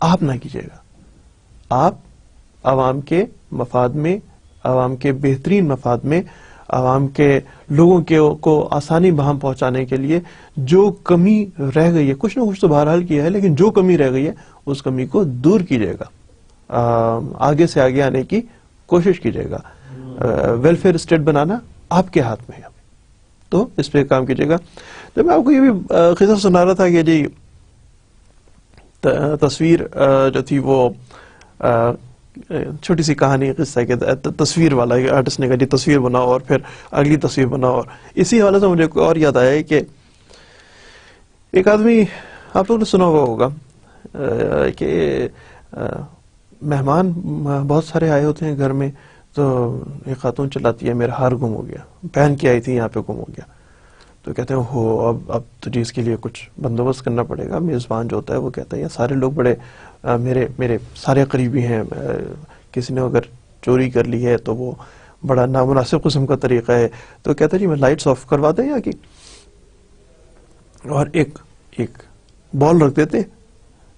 آپ نہ کیجیے گا، آپ عوام کے مفاد میں، عوام کے بہترین مفاد میں، عوام کے لوگوں کو آسانی بہم پہنچانے کے لیے جو کمی رہ گئی ہے، کچھ نہ کچھ تو بہرحال کیا ہے، لیکن جو کمی رہ گئی ہے اس کمی کو دور کیجیے گا، آگے سے آگے آنے کی کوشش کیجیے گا۔ ویلفیئر اسٹیٹ بنانا آپ کے ہاتھ میں ہے، تو اس پہ کام کیجیے گا۔ تو میں آپ کو یہ بھی قصہ سنا رہا تھا کہ جی تصویر جو تھی وہ چھوٹی سی کہانی قصہ کہ تصویر والا آرٹسٹ نے کہا جی تصویر بناؤ اور پھر اگلی تصویر بناؤ، اور اسی حوالے سے مجھے اور یاد آیا ہے کہ ایک آدمی، آپ لوگوں نے سنا ہوا ہوگا کہ مہمان بہت سارے آئے ہوتے ہیں گھر میں، تو ایک خاتون چلاتی ہے میرا ہار گم ہو گیا، پہن کے آئی تھی یہاں پہ گم ہو گیا، تو کہتے ہیں ہو اب تو جی اس کے لیے کچھ بندوبست کرنا پڑے گا۔ میزبان جو ہوتا ہے وہ کہتا ہے یہ سارے لوگ بڑے میرے سارے قریبی ہیں، کسی نے اگر چوری کر لی ہے تو وہ بڑا نامناسب قسم کا طریقہ ہے، تو کہتا ہے جی میں لائٹس آف کروا دیں یہاں کی، اور ایک بال رکھ دیتے،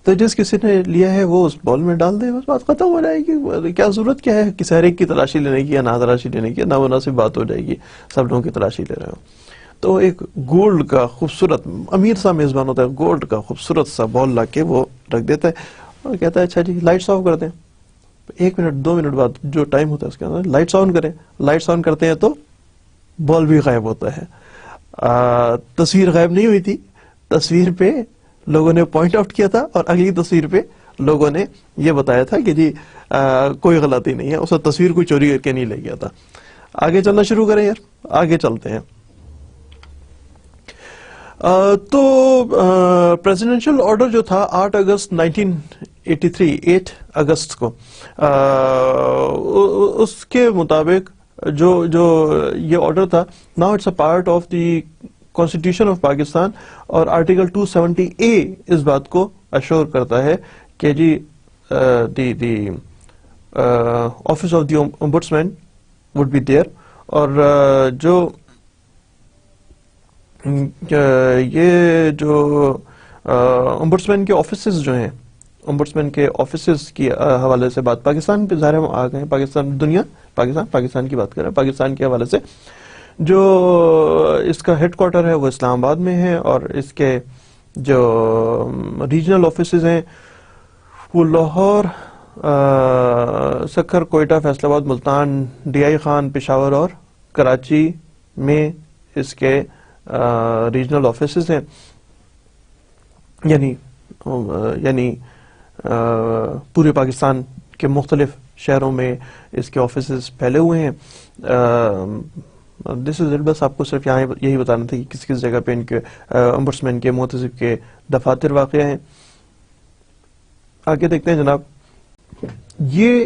تو جس کسی نے لیا ہے وہ اس بال میں ڈال دے، بس بات ختم ہو جائے گی۔ کیا ضرورت کیا ہے کسی ہر ایک کی تلاشی لینے کی یا نہ تلاشی لینے کی، نامناسب بات ہو جائے گی، سب لوگوں کی تلاشی لے رہے ہو۔ تو ایک گولڈ کا خوبصورت، امیر سا میزبان ہوتا ہے، گولڈ کا خوبصورت سا بال لا کے وہ رکھ دیتا ہے اور کہتا ہے اچھا جی لائٹس آف کر دیں۔ 1 منٹ 2 منٹ بعد جو ٹائم ہوتا ہے اس کے اندر لائٹس آن کریں، لائٹس آن کرتے ہیں تو بال بھی غائب ہوتا ہے۔ تصویر غائب نہیں ہوئی تھی، تصویر پہ لوگوں نے پوائنٹ آؤٹ کیا تھا اور اگلی تصویر پہ لوگوں نے یہ بتایا تھا کہ جی کوئی غلطی نہیں ہے, اس تصویر کوئی چوری کر کے نہیں لے گیا تھا. آگے چلنا شروع کریں یار, آگے چلتے ہیں. تو پریزیڈنشل آرڈر جو تھا 8 اگست 1983, 8 اگست کو, اس کے مطابق جو یہ آرڈر تھا, now it's a part of the constitution of Pakistan, اور آرٹیکل 270A اس بات کو اشور کرتا ہے کہ جی the office of the ombudsman would be there, اور جو یہ جو اومبڈسمین کے آفیسز جو ہیں, اومبڈسمین کے آفیسز کی حوالے سے بات پاکستان پہ ظاہر ہم آ گئے ہیں, پاکستان دنیا پاکستان کی بات کریں, پاکستان کے حوالے سے جو اس کا ہیڈ کوارٹر ہے وہ اسلام آباد میں ہے, اور اس کے جو ریجنل آفیسز ہیں وہ لاہور, سکھر, کوئٹہ, فیصل آباد, ملتان, ڈی آئی خان, پشاور اور کراچی میں اس کے ریجنل آفیسز ہیں. یعنی پورے پاکستان کے مختلف شہروں میں اس کے آفیسز پھیلے ہوئے ہیں. دس از اٹ, بس آپ کو صرف یہاں یہی بتانا تھا کہ کس کس جگہ پہ ان کے امبڈسمین کے محتسب کے دفاتر واقع ہیں. آگے دیکھتے ہیں جناب, یہ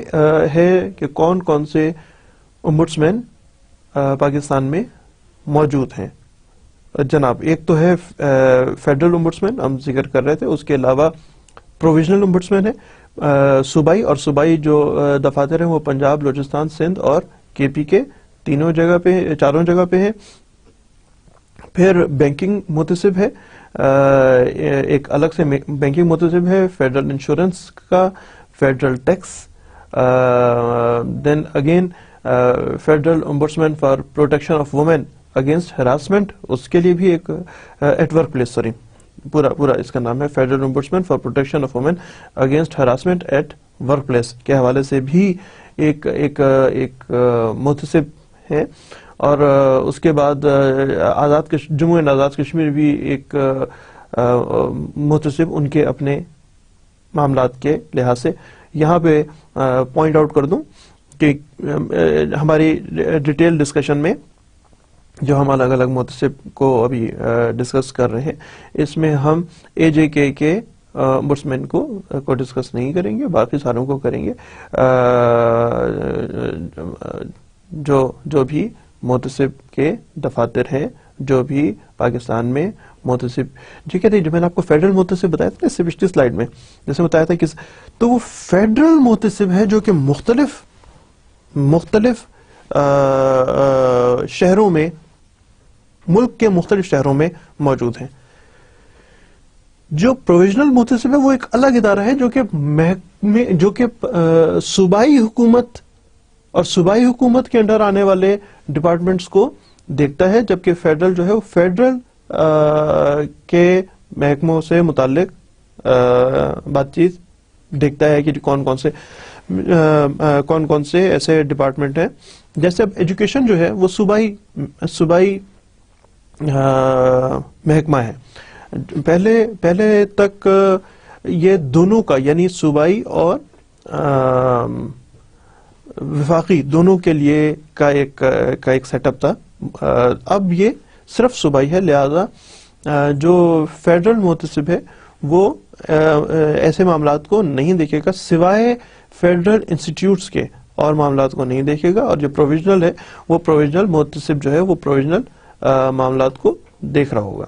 ہے کہ کون کون سے امبڈسمین پاکستان میں موجود ہیں. جناب ایک تو ہے فیڈرل امبڈسمین, ہم ذکر کر رہے تھے, اس کے علاوہ پروویژنل امبڈسمین ہے صوبائی, اور صوبائی جو دفاتر ہیں وہ پنجاب, بلوچستان, سندھ اور کے پی کے چاروں جگہ پہ ہیں. پھر بینکنگ محتسب ہے, ایک الگ سے بینکنگ محتسب ہے, فیڈرل انشورنس کا, federal tax, then again federal ombudsman for protection of women against harassment, اس کے لیے بھی ایک ایٹ ورک پلیس, پورا اس کا نام ہے federal ombudsman for protection of women against harassment at workplace کے حوالے سے بھی ایک محتسب ہے. اور اس کے بعد جموں اینڈ آزاد کشمیر بھی ایک محتسب ان کے اپنے معاملات کے لحاظ سے. یہاں پہ پوائنٹ آؤٹ کر دوں کہ ہماری ڈیٹیل ڈسکشن میں جو ہم الگ الگ محتسب کو ابھی ڈسکس کر رہے ہیں, اس میں ہم اے جے کے امبڈسمین کو ڈسکس نہیں کریں گے, باقی ساروں کو کریں گے. جو بھی محتسب کے دفاتر ہیں, جو بھی پاکستان میں محتسب, جو کہتے ہیں, جو میں نے آپ کو فیڈرل محتسب بتایا تھا اس سے پچھلی سلائیڈ میں جیسے بتایا تھا تو وہ فیڈرل محتسب ہے جو کہ مختلف شہروں میں, ملک کے مختلف شہروں میں موجود ہیں. جو پروویژنل محتسب ہے وہ ایک الگ ادارہ ہے جو کہ صوبائی حکومت اور صوبائی حکومت کے انڈر آنے والے ڈپارٹمنٹس کو دیکھتا ہے, جبکہ فیڈرل جو ہے وہ فیڈرل کے محکموں سے متعلق بات چیت دیکھتا ہے کہ کون کون سے ایسے ڈپارٹمنٹ ہیں. جیسے اب ایجوکیشن جو ہے وہ صوبائی محکمہ ہے. پہلے تک یہ دونوں کا, یعنی صوبائی اور وفاقی دونوں کے لیے کا ایک سیٹ اپ تھا. اب یہ صرف صوبائی ہے, لہذا جو فیڈرل محتسب ہے وہ ایسے معاملات کو نہیں دیکھے گا, سوائے فیڈرل انسٹیٹیوٹس کے اور معاملات کو نہیں دیکھے گا. اور جو پروویژنل ہے وہ پروویژنل محتسب جو ہے وہ پروویژنل معاملات کو دیکھ رہا ہوگا.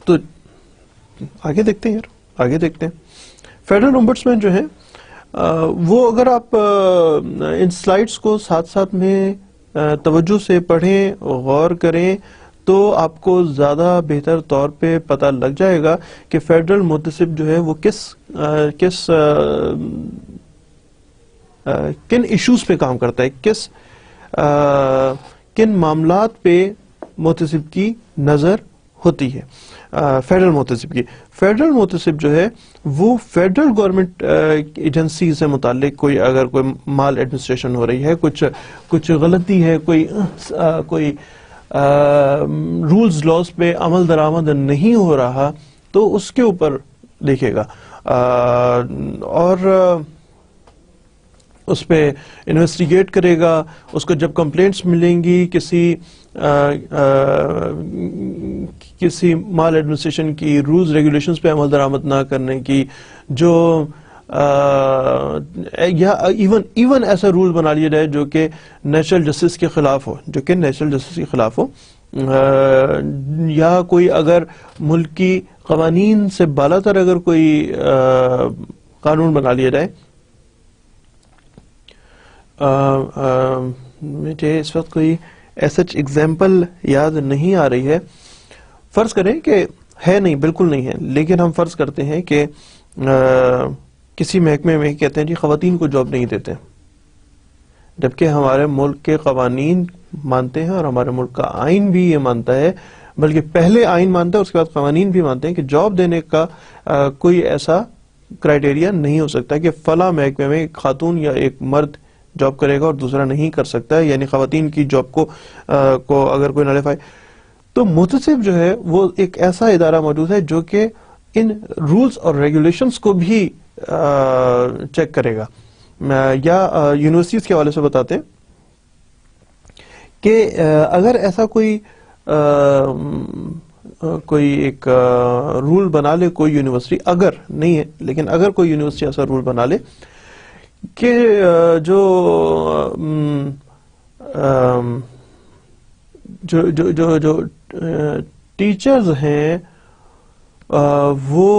تو آگے دیکھتے ہیں فیڈرل امبڈسمین جو ہے وہ, اگر آپ ان سلائیڈز کو ساتھ میں توجہ سے پڑھیں, غور کریں, تو آپ کو زیادہ بہتر طور پہ پتہ لگ جائے گا کہ فیڈرل محتسب جو ہے وہ کن ایشوز پہ کام کرتا ہے, کن معاملات پہ محتسب کی نظر ہوتی ہے. فیڈرل محتسب جو ہے وہ فیڈرل گورنمنٹ ایجنسی سے متعلق اگر کوئی مال ایڈمنسٹریشن ہو رہی ہے, کچھ غلطی ہے, کوئی رولز لاز پہ عمل درآمد نہیں ہو رہا تو اس کے اوپر دیکھے گا اور اس پہ انویسٹیگیٹ کرے گا. اس کو جب کمپلینٹس ملیں گی کسی مال ایڈمنسٹریشن کی رولز ریگولیشنز پہ عمل درآمد نہ کرنے کی, جو یا ایون ایسا رول بنا لیا جائے جو کہ نیچرل جسٹس کے خلاف ہو, یا کوئی اگر ملکی قوانین سے بالا تر اگر کوئی قانون بنا لیا جائے. مجھے اس وقت کوئی ایسا ایگزامپل یاد نہیں آ رہی ہے. فرض کریں کہ ہے نہیں, بالکل نہیں ہے, لیکن ہم فرض کرتے ہیں کہ کسی محکمے میں کہتے ہیں جی خواتین کو جاب نہیں دیتے, جبکہ ہمارے ملک کے قوانین مانتے ہیں اور ہمارے ملک کا آئین بھی یہ مانتا ہے, بلکہ پہلے آئین مانتا ہے اس کے بعد قوانین بھی مانتے ہیں کہ جاب دینے کا کوئی ایسا کرائیٹیریا نہیں ہو سکتا کہ فلاں محکمے میں ایک خاتون یا ایک مرد جاب کرے گا اور دوسرا نہیں کر سکتا ہے, یعنی خواتین کی جاب کو اگر کوئی نالیفائی. تو محتسب جو ہے وہ ایک ایسا ادارہ موجود ہے جو کہ ان رولز اور ریگولیشنز کو بھی چیک کرے گا. یا یونیورسٹیز کے حوالے سے بتاتے ہیں کہ اگر ایسا کوئی ایک رول بنا لے کوئی یونیورسٹی, اگر نہیں ہے لیکن اگر کوئی یونیورسٹی ایسا رول بنا لے کہ جو ٹیچرز ہیں وہ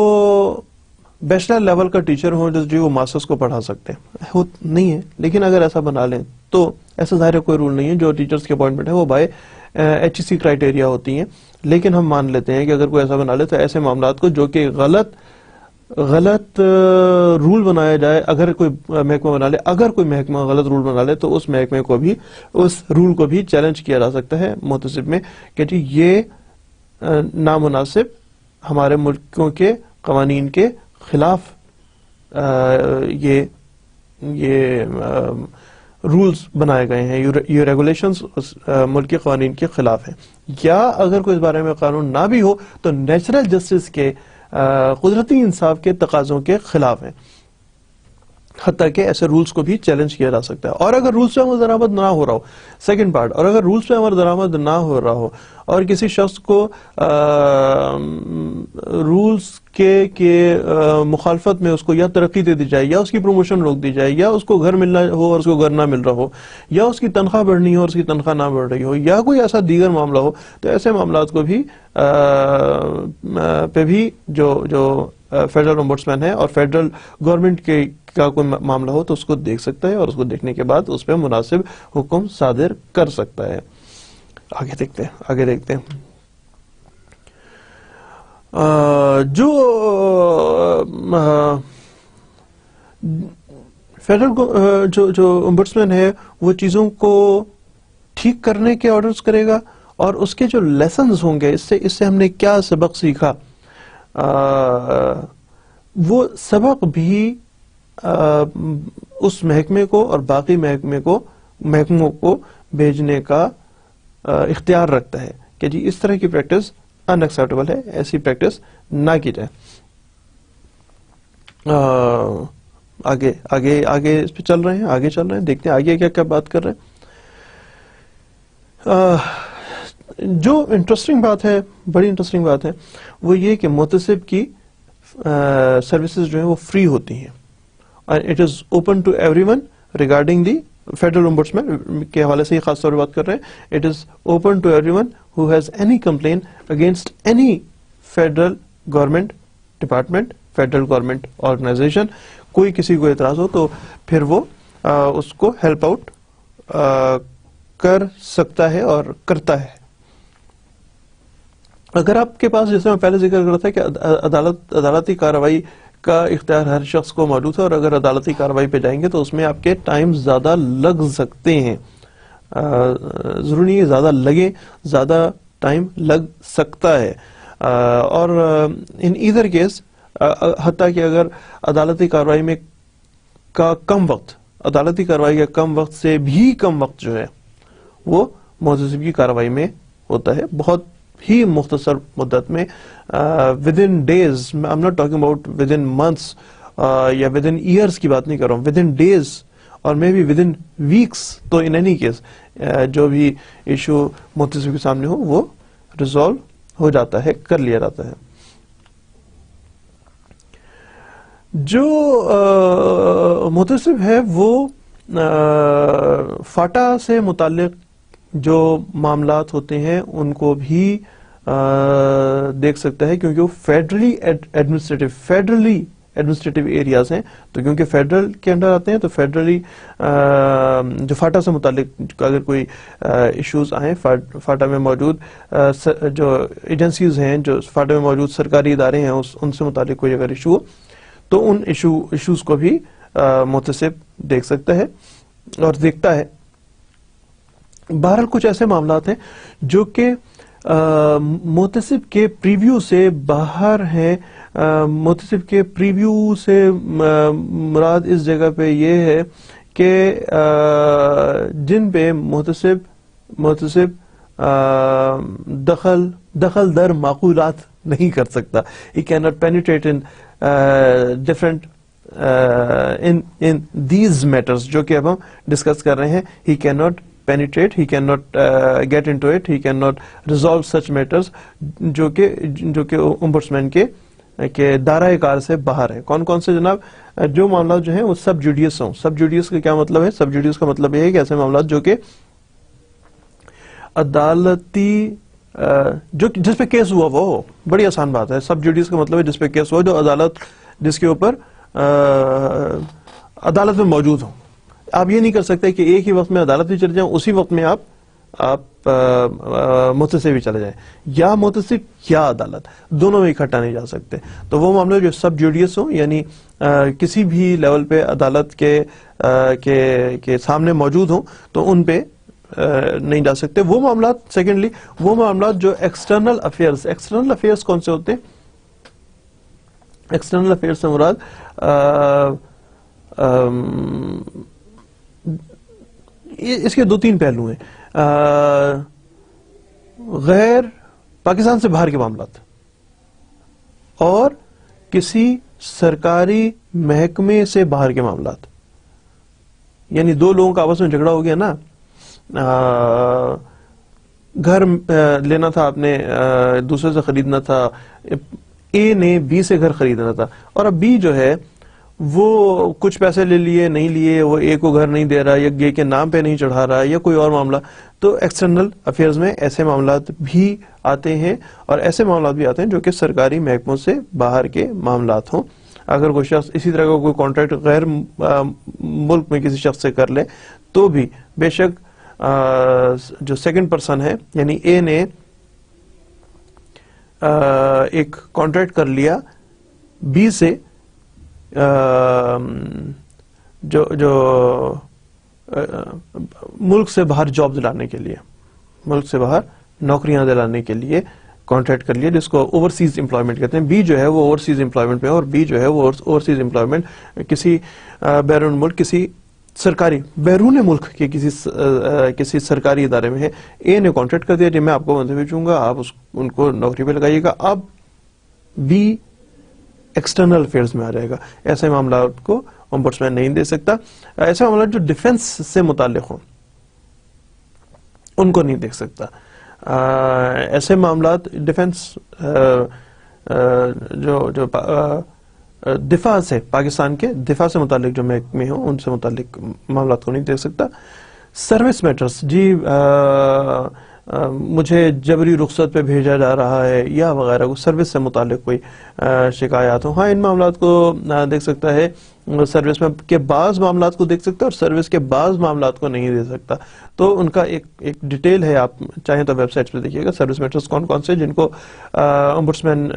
بیچلر لیول کا ٹیچر ہوں جو وہ ماسٹرز کو پڑھا سکتے ہیں, نہیں ہے, لیکن اگر ایسا بنا لیں تو ایسا ظاہر ہے کوئی رول نہیں ہے. جو ٹیچرز کی اپوائنٹمنٹ ہے وہ بائی ایچ سی کرائیٹیریا ہوتی ہیں, لیکن ہم مان لیتے ہیں کہ اگر کوئی ایسا بنا لے تو ایسے معاملات کو جو کہ غلط رول بنایا جائے, اگر کوئی محکمہ بنا لے, اگر کوئی محکمہ غلط رول بنا لے تو اس محکمے کو بھی اس رول کو بھی چیلنج کیا جا سکتا ہے محتسب میں کہ جی یہ نامناسب ہمارے ملکوں کے قوانین کے خلاف یہ رولز بنائے گئے ہیں, یہ ریگولیشنز ملکی قوانین کے خلاف ہیں. یا اگر کوئی اس بارے میں قانون نہ بھی ہو تو نیچرل جسٹس کے قدرتی انصاف کے تقاضوں کے خلاف ہیں, حتیٰ کہ ایسے رولز کو بھی چیلنج کیا جا سکتا ہے. اور اگر رولز پہ عمل درآمد نہ ہو رہا ہو, سیکنڈ پارٹ, اور اگر رولز پہ عمل درآمد نہ ہو رہا ہو اور کسی شخص کو رولز کے مخالفت میں اس کو یا ترقی دے دی جائے, یا اس کی پروموشن روک دی جائے, یا اس کو گھر ملنا ہو اور اس کو گھر نہ مل رہا ہو, یا اس کی تنخواہ بڑھنی ہو اور اس کی تنخواہ نہ بڑھ رہی ہو, یا کوئی ایسا دیگر معاملہ ہو, تو ایسے معاملات کو بھی پہ بھی جو فیڈرل امبڈسمین ہے اور فیڈرل گورنمنٹ کا کوئی معاملہ ہو تو اس کو دیکھ سکتا ہے, اور اس کو دیکھنے کے بعد اس پہ مناسب حکم صادر کر سکتا ہے. آگے دیکھتے ہیں جو فیڈرل جو امبڈسمین ہے وہ چیزوں کو ٹھیک کرنے کے آرڈرز کرے گا, اور اس کے جو لیسنز ہوں گے, اس سے ہم نے کیا سبق سیکھا, وہ سبق بھی اس محکمے کو اور باقی محکموں کو بھیجنے کا اختیار رکھتا ہے کہ جی اس طرح کی پریکٹس ان ایکسیپٹیبل ہے, ایسی پریکٹس نہ کی جائے. آگے اس پہ چل رہے ہیں, دیکھتے ہیں آگے کیا بات کر رہے ہیں. جو انٹرسٹنگ بات ہے, بڑی انٹرسٹنگ بات ہے, وہ یہ کہ محتسب کی سروسز جو ہیں وہ فری ہوتی ہیں, اور it is open to everyone regarding the federal ombudsman کے حوالے سے یہ خاص طور پر بات کر رہے ہیں. It is open to everyone who has any complain against any federal government department, federal government organization. کوئی کسی کو اعتراض ہو تو پھر وہ اس کو ہیلپ آؤٹ کر سکتا ہے اور کرتا ہے. اگر آپ کے پاس, جیسے میں پہلے ذکر کر رہا تھا کہ عدالتی کارروائی کا اختیار ہر شخص کو موجود ہے, اور اگر عدالتی کارروائی پہ جائیں گے تو اس میں آپ کے ٹائم زیادہ لگ سکتے ہیں, ضروری نہیں ہے زیادہ لگے, زیادہ ٹائم لگ سکتا ہے. اور ان ایدر کیس حتیٰ کہ اگر عدالتی کارروائی کا کم وقت سے بھی کم وقت جو ہے وہ محتسب کی کارروائی میں ہوتا ہے بہت ہی مختصر مدت میں, within days, I am not talking about within months یا ود ان ایئرس کی بات نہیں کر رہا ہوں, ود ان ڈیز اور مے بی ود ان ویکس. تو ان اینی کیس جو بھی ایشو محتسب کے سامنے ہو وہ ریزالو ہو جاتا ہے, کر لیا جاتا ہے. جو محتسب ہے وہ فاٹا سے متعلق جو معاملات ہوتے ہیں ان کو بھی دیکھ سکتا ہے, کیونکہ وہ فیڈرلی ایڈمنسٹریٹو ایریاز ہیں. تو کیونکہ فیڈرل کے انڈر آتے ہیں تو فیڈرلی جو فاٹا سے متعلق اگر کوئی ایشوز آئیں, فاٹا میں موجود جو ایجنسیز ہیں, جو فاٹا میں موجود سرکاری ادارے ہیں, ان سے متعلق کوئی اگر ایشو ہو تو ان ایشوز کو بھی محتسب دیکھ سکتا ہے اور دیکھتا ہے. بہرحال کچھ ایسے معاملات ہیں جو کہ محتسب کے پریویو سے باہر ہیں. محتسب کے پریویو سے مراد اس جگہ پہ یہ ہے کہ جن پہ محتسب دخل در معقولات نہیں کر سکتا. He cannot penetrate in different in these matters جو کہ اب ہم ڈسکس کر رہے ہیں. He cannot penetrate, he cannot get into it, he cannot resolve such matters جو کہ ombudsman کے دائرۂ کار سے باہر ہے. کون کون سے جناب؟ جو معاملات جو ہیں وہ سب جوڈیس ہوں. سب جوڈیس کا کیا مطلب ہے؟ سب جوڈیس کا مطلب یہ ہے کہ ایسے معاملات جو کہ عدالتی جس پہ کیس ہوا وہ ہو. بڑی آسان بات ہے. سب جوڈیس کا مطلب ہے جس پہ کیس ہوا, جو عدالت جس کے اوپر عدالت میں موجود ہو. آپ یہ نہیں کر سکتے کہ ایک ہی وقت میں عدالت بھی چلے جائیں, اسی وقت میں آپ محتسب بھی چلے جائیں, یا محتسب یا عدالت دونوں میں اکٹھا نہیں جا سکتے. تو وہ معاملے جو سب جوڈیس ہوں, یعنی کسی بھی لیول پہ عدالت کے سامنے موجود ہوں, تو ان پہ نہیں جا سکتے. وہ معاملات سیکنڈلی وہ معاملات جو ایکسٹرنل افیئرس کون سے ہوتے ہیں؟ ایکسٹرنل افیئرس سے مراد اس کے دو تین پہلو ہیں. غیر پاکستان سے باہر کے معاملات اور کسی سرکاری محکمے سے باہر کے معاملات. یعنی دو لوگوں کا آپس میں جھگڑا ہو گیا نا, گھر لینا تھا آپ نے, دوسرے سے خریدنا تھا, اے نے بی سے گھر خریدنا تھا, اور اب بی جو ہے وہ کچھ پیسے لے لیے نہیں لیے, وہ اے کو گھر نہیں دے رہا, یا اے کے نام پہ نہیں چڑھا رہا, یا کوئی اور معاملہ. تو ایکسٹرنل افیئرز میں ایسے معاملات بھی آتے ہیں, اور ایسے معاملات بھی آتے ہیں جو کہ سرکاری محکموں سے باہر کے معاملات ہوں. اگر کوئی شخص اسی طرح کا کوئی کانٹریکٹ غیر ملک میں کسی شخص سے کر لے تو بھی بے شک جو سیکنڈ پرسن ہے, یعنی اے نے ایک کانٹریکٹ کر لیا بی سے, جو ملک سے باہر جاب دلانے کے لیے, ملک سے باہر نوکریاں دلانے کے لیے کانٹریکٹ کر لیا, جس کو اوورسیز امپلائمنٹ کہتے ہیں. بی جو ہے وہ اوورسیز امپلائمنٹ میں ہے, اور بی جو ہے وہ اوورسیز امپلائمنٹ کسی بیرون ملک, کسی سرکاری بیرون ملک کے کسی سرکاری ادارے میں ہے. اے نے کانٹریکٹ کر دیا جی میں آپ کو منصب بھیجوں گا, آپ ان کو نوکری پہ لگائیے گا. اب بی ایکسٹرنل افیئرز میں آ جائے گا. ایسے معاملات کو ombudsman نہیں دے سکتا. ایسے معاملات جو ڈیفنس سے متعلق ہوں ان کو نہیں دیکھ سکتا. ایسے معاملات ڈیفنس جو دفاع سے, پاکستان کے دفاع سے متعلق جو محکمے ہوں ان سے متعلق معاملات کو نہیں دیکھ سکتا. سروس میٹرز, جی مجھے جبری رخصت پہ بھیجا جا رہا ہے یا وغیرہ, سروس سے متعلق کوئی شکایات ہوں, ہاں ان معاملات کو دیکھ سکتا ہے. سروس میں کے بعض معاملات کو دیکھ سکتا ہے, اور سروس کے بعض معاملات کو نہیں دے سکتا. تو ان کا ایک ڈیٹیل ہے, آپ چاہیں تو ویب سائٹ پہ دیکھیے گا سروس میٹرز کون کون سے جن کو ombudsman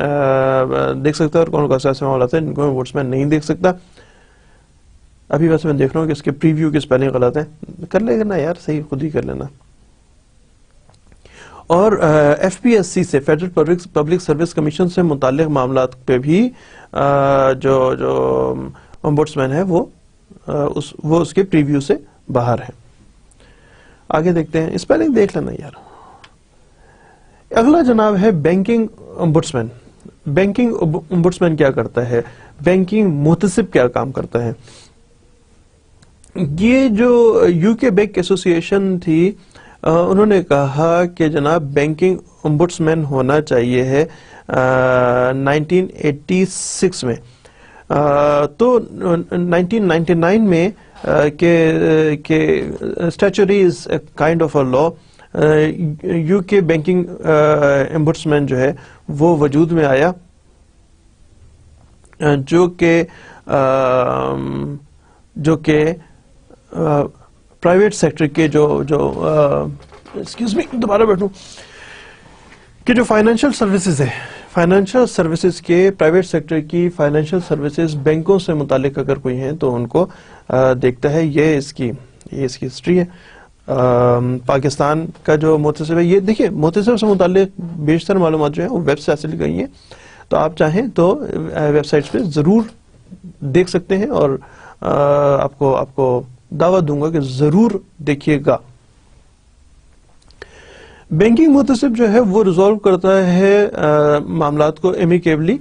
دیکھ سکتا ہے, اور کون کون سے ایسے معاملات ہیں جن کو ombudsman نہیں دیکھ سکتا. ابھی ویسے میں دیکھ رہا ہوں کہ اس کے پریویو کے سپیلنگ غلط ہیں, کر لے گا نا یار, صحیح خود ہی کر لینا. اور ایف پی ایس سی سے, فیڈرل پبلک سروس کمیشن سے متعلق معاملات پہ بھی جو ombudsman ہے وہ اس کے پریویو سے باہر ہے. آگے دیکھتے ہیں, اسپیلنگ دیکھ لینا یار. اگلا جناب ہے بینکنگ امبڈسمین. بینکنگ امبڈسمین کیا کرتا ہے؟ بینکنگ محتسب کیا کام کرتا ہے؟ یہ جو یو کے بینک ایسوسی ایشن تھی انہوں نے کہا کہ جناب بینکنگ امبڈسمین ہونا چاہیے ہے 1986 میں. تو 1999 میں کہ statutory is a kind of a law, you کے بینکنگ امبڈسمین جو ہے وہ وجود میں آیا، جو کہ پرائیویٹ سیکٹر کے ایکسکیوز می دوبارہ بیٹھوں کہ جو فائنینشیل سروسز ہے، فائنینشیل سروسز کے پرائیویٹ سیکٹر کی فائنینشیل سروسز بینکوں سے متعلق اگر کوئی ہیں تو ان کو دیکھتا ہے. یہ اس کی ہسٹری ہے. پاکستان کا جو محتسب ہے، یہ دیکھیے محتسب سے متعلق بیشتر معلومات جو ہیں وہ ویب سے حاصل گئی ہیں، تو آپ چاہیں تو ویب سائٹس پہ ضرور دیکھ سکتے ہیں، اور آپ کو دعوت دوں گا کہ ضرور دیکھیے گا. بینکنگ محتسب جو ہے وہ ریزالو کرتا ہے معاملات کو ایمیکیبلی،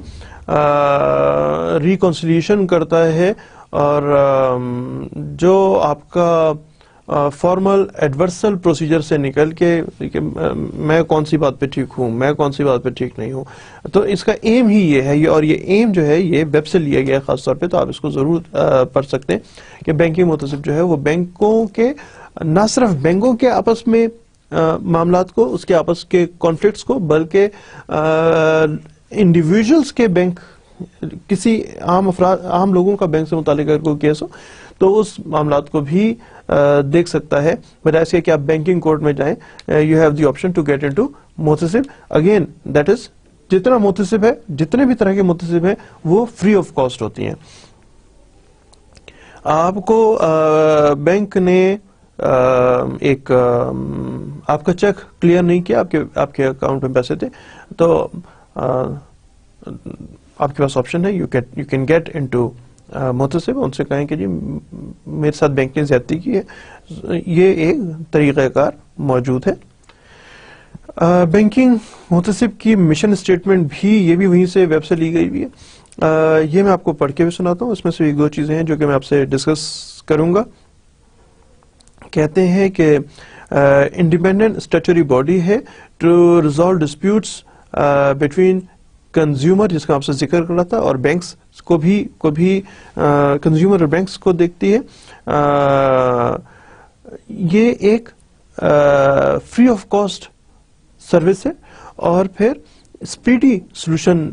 ریکنسیلیشن کرتا ہے، اور جو آپ کا فارمل ایڈورسل پروسیجر سے نکل کے میں کون سی بات پہ ٹھیک ہوں، میں کون سی بات پہ ٹھیک نہیں ہوں، تو اس کا ایم ہی یہ ہے، اور یہ ایم جو ہے یہ ویب سے لیا گیا ہے خاص طور پہ، تو آپ اس کو ضرور پڑھ سکتے ہیں کہ بینکنگ محتسب جو ہے وہ بینکوں کے، نہ صرف بینکوں کے آپس میں معاملات کو، اس کے آپس کے کانفلکٹس کو، بلکہ انڈیویجولز کے بینک، کسی عام لوگوں کا بینک سے متعلق اگر کوئی کیس ہو تو اس معاملات کو بھی دیکھ سکتا ہے. بجائے اس کے کہ آپ بینکنگ کورٹ میں جائیں، you have the option to get into محتسب. اگین دیٹ از جتنا محتسب ہے، جتنے بھی طرح کے محتسب ہیں وہ فری آف کاسٹ ہوتی ہیں. آپ کو بینک نے ایک آپ کا چیک کلیئر نہیں کیا، آپ کے اکاؤنٹ میں پیسے تھے، تو آپ کے پاس آپشن ہے، یو کین گیٹ انٹو محتسب. ان سے کہیں کہ جی میرے ساتھ بینک نے زیادتی کی ہے. یہ ایک طریقہ کار موجود ہے. بینکنگ محتسب کی مشن اسٹیٹمنٹ بھی، یہ بھی وہیں سے ویب سے لی گئی بھی ہے. یہ میں آپ کو پڑھ کے بھی سناتا ہوں. اس میں سے ایک دو چیزیں ہیں جو کہ میں آپ سے ڈسکس کروں گا. کہتے ہیں کہ انڈیپینڈنٹ اسٹیچوری باڈی ہے to resolve disputes between consumer, جس کا آپ سے ذکر کر رہا تھا، اور بینکس کو بھی کنزیومر اور بینکس کو دیکھتی ہے. یہ ایک فری آف کاسٹ سروس ہے، اور پھر اسپیڈی سولوشن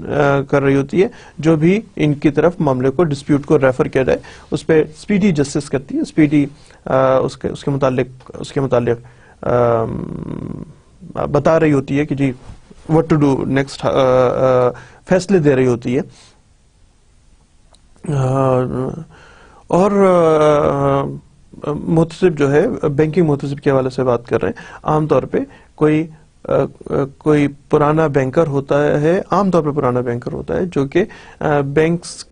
کر رہی ہوتی ہے. جو بھی ان کی طرف معاملے کو، ڈسپیوٹ کو ریفر کیا جائے، اس پہ اسپیڈی جسٹس کرتی ہے. اسپیڈی اس کے متعلق بتا رہی ہوتی ہے کہ جی what to do next، فیصلے دے رہی ہوتی ہے. اور محتسب جو ہے، بینکنگ محتسب کے حوالے سے بات کر رہے ہیں، عام طور پہ کوئی پرانا بینکر ہوتا ہے، عام طور پہ پرانا بینکر ہوتا ہے جو کہ بینکس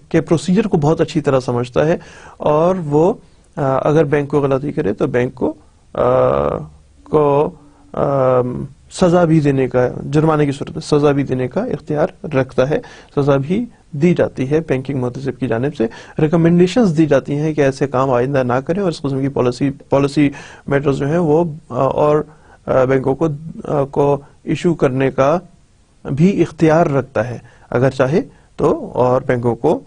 کے پروسیجر کو بہت اچھی طرح سمجھتا ہے، اور وہ اگر بینک کو غلطی کرے تو بینک کو سزا بھی دینے کا، جرمانے کی صورت میں سزا بھی دینے کا اختیار رکھتا ہے. سزا بھی دی جاتی ہے بینکنگ محتسب کی جانب سے. ریکمنڈیشنز دی جاتی ہیں کہ ایسے کام آئندہ نہ کریں، اور اس قسم کی پالیسی میٹرز جو ہیں وہ اور بینکوں کو ایشو کرنے کا بھی اختیار رکھتا ہے اگر چاہے تو، اور بینکوں کو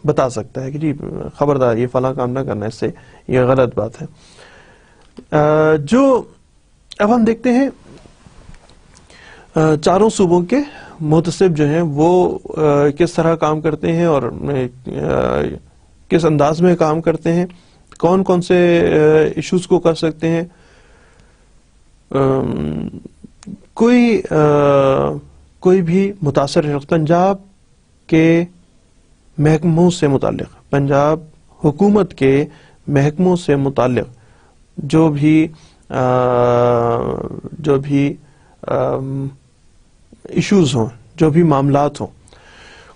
بتا سکتا ہے کہ جی خبردار یہ فلاں کام نہ کرنا، اس سے یہ غلط بات ہے. اب ہم دیکھتے ہیں چاروں صوبوں کے محتسب جو ہیں وہ کس طرح کام کرتے ہیں اور کس انداز میں کام کرتے ہیں، کون کون سے ایشوز کو کر سکتے ہیں. کوئی بھی متاثر شخص پنجاب کے محکموں سے متعلق، پنجاب حکومت کے محکموں سے متعلق جو بھی ایشوز ہوں، جو بھی معاملات ہوں،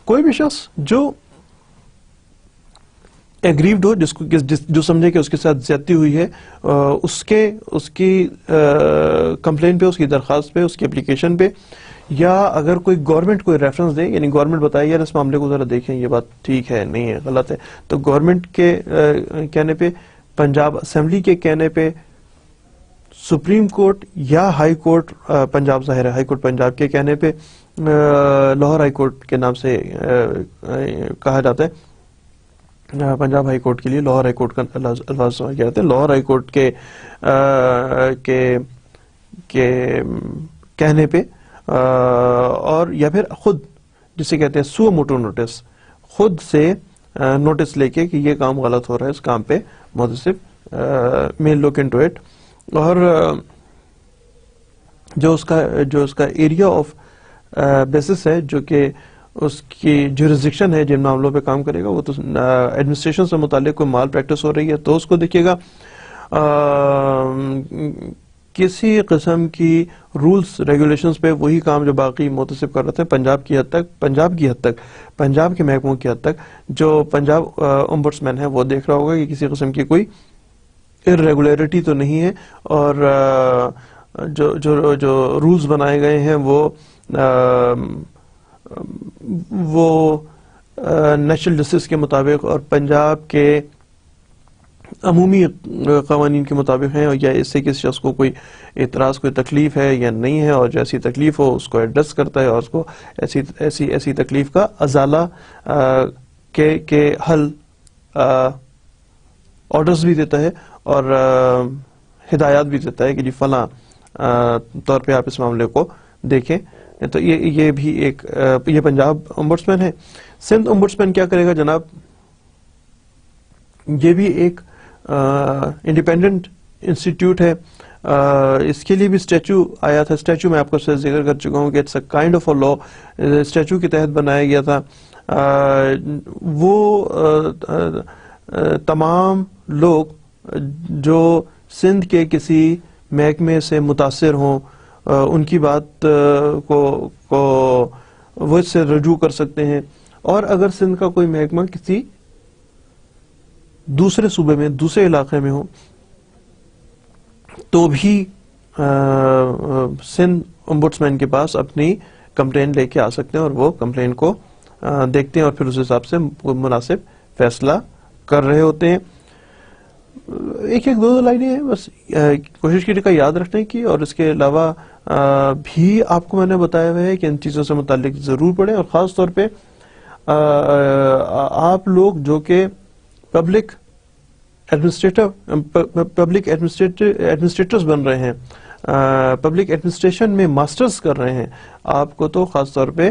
کوئی بھی شخص جو ایگریوڈ ہو، جو سمجھے کہ اس کے ساتھ زیادتی ہوئی ہے، اس کی کمپلین پہ، اس کی درخواست پہ، اس کی اپلیکیشن پہ، یا اگر کوئی گورنمنٹ کوئی ریفرنس دے، یعنی گورنمنٹ بتائے یار اس معاملے کو ذرا دیکھیں، یہ بات ٹھیک ہے نہیں ہے غلط ہے، تو گورنمنٹ کے کہنے پہ، پنجاب اسمبلی کے کہنے پہ، سپریم کورٹ یا ہائی کورٹ پنجاب، ظاہر ہے ہائی کورٹ پنجاب کے کہنے پہ، لاہور ہائی کورٹ کے نام سے کہا جاتا ہے، پنجاب ہائی کورٹ کے لیے لاہور ہائی کورٹ کا الفاظ استعمال کیا جاتا ہے، لاہور ہائی کورٹ کے کہنے پہ، اور یا پھر خود جسے کہتے ہیں سو موٹو نوٹس، خود سے نوٹس لے کے کہ یہ کام غلط ہو رہا ہے، اس کام پہ محتسب may look into it، اور جو اس کا ایریا آف بیسس ہے، جو کہ اس کی جورسڈکشن ہے جن معاملوں پہ کام کرے گا، وہ تو ایڈمنسٹریشن سے متعلق کوئی مال پریکٹس ہو رہی ہے تو اس کو دیکھیے گا، کسی قسم کی رولز ریگولیشنز پہ وہی کام جو باقی محتسب کر رہے تھے، پنجاب کی حد تک، پنجاب کے محکموں کی حد تک، جو پنجاب امبڈسمین ہے وہ دیکھ رہا ہوگا کہ کسی قسم کی کوئی irregularity تو نہیں ہے، اور جو رولز بنائے گئے ہیں وہ نیچرل جسٹس کے مطابق اور پنجاب کے عمومی قوانین کے مطابق ہیں، یا اس سے کسی شخص کو کوئی اعتراض، کوئی تکلیف ہے یا نہیں ہے، اور جیسی تکلیف ہو اس کو ایڈریس کرتا ہے، اور اس کو ایسی تکلیف کا ازالہ کے حل آرڈرز بھی دیتا ہے، اور ہدایات بھی دیتا ہے کہ جی فلاں طور پہ آپ اس معاملے کو دیکھیں۔ تو یہ بھی یہ پنجاب امبڈسمین ہے۔ سندھ امبڈسمین کیا کرے گا جناب؟ یہ بھی ایک انڈیپینڈنٹ انسٹیٹیوٹ ہے، اس کے لیے بھی اسٹیچو آیا تھا، اسٹیچو میں آپ کو ذکر کر چکا ہوں کہ it's a kind of a law, statute کے تحت بنایا گیا تھا۔ وہ تمام لوگ جو سندھ کے کسی محکمے سے متاثر ہوں، ان کی بات کو وہ اس سے رجوع کر سکتے ہیں، اور اگر سندھ کا کوئی محکمہ کسی دوسرے صوبے میں، دوسرے علاقے میں ہو، تو بھی سندھ امبڈسمین کے پاس اپنی کمپلین لے کے آ سکتے ہیں، اور وہ کمپلین کو دیکھتے ہیں اور پھر اس حساب سے مناسب فیصلہ کر رہے ہوتے ہیں۔ ایک دو لائنیں ہیں بس، کوشش کیجیے گا یاد رکھنے کی، اور اس کے علاوہ بھی آپ کو میں نے بتایا ہوا ہے کہ ان چیزوں سے متعلق ضرور پڑھیں، اور خاص طور پہ آپ لوگ جو کہ پبلک ایڈمنسٹریٹرز بن رہے ہیں، پبلک ایڈمنسٹریشن میں ماسٹرز کر رہے ہیں، آپ کو تو خاص طور پہ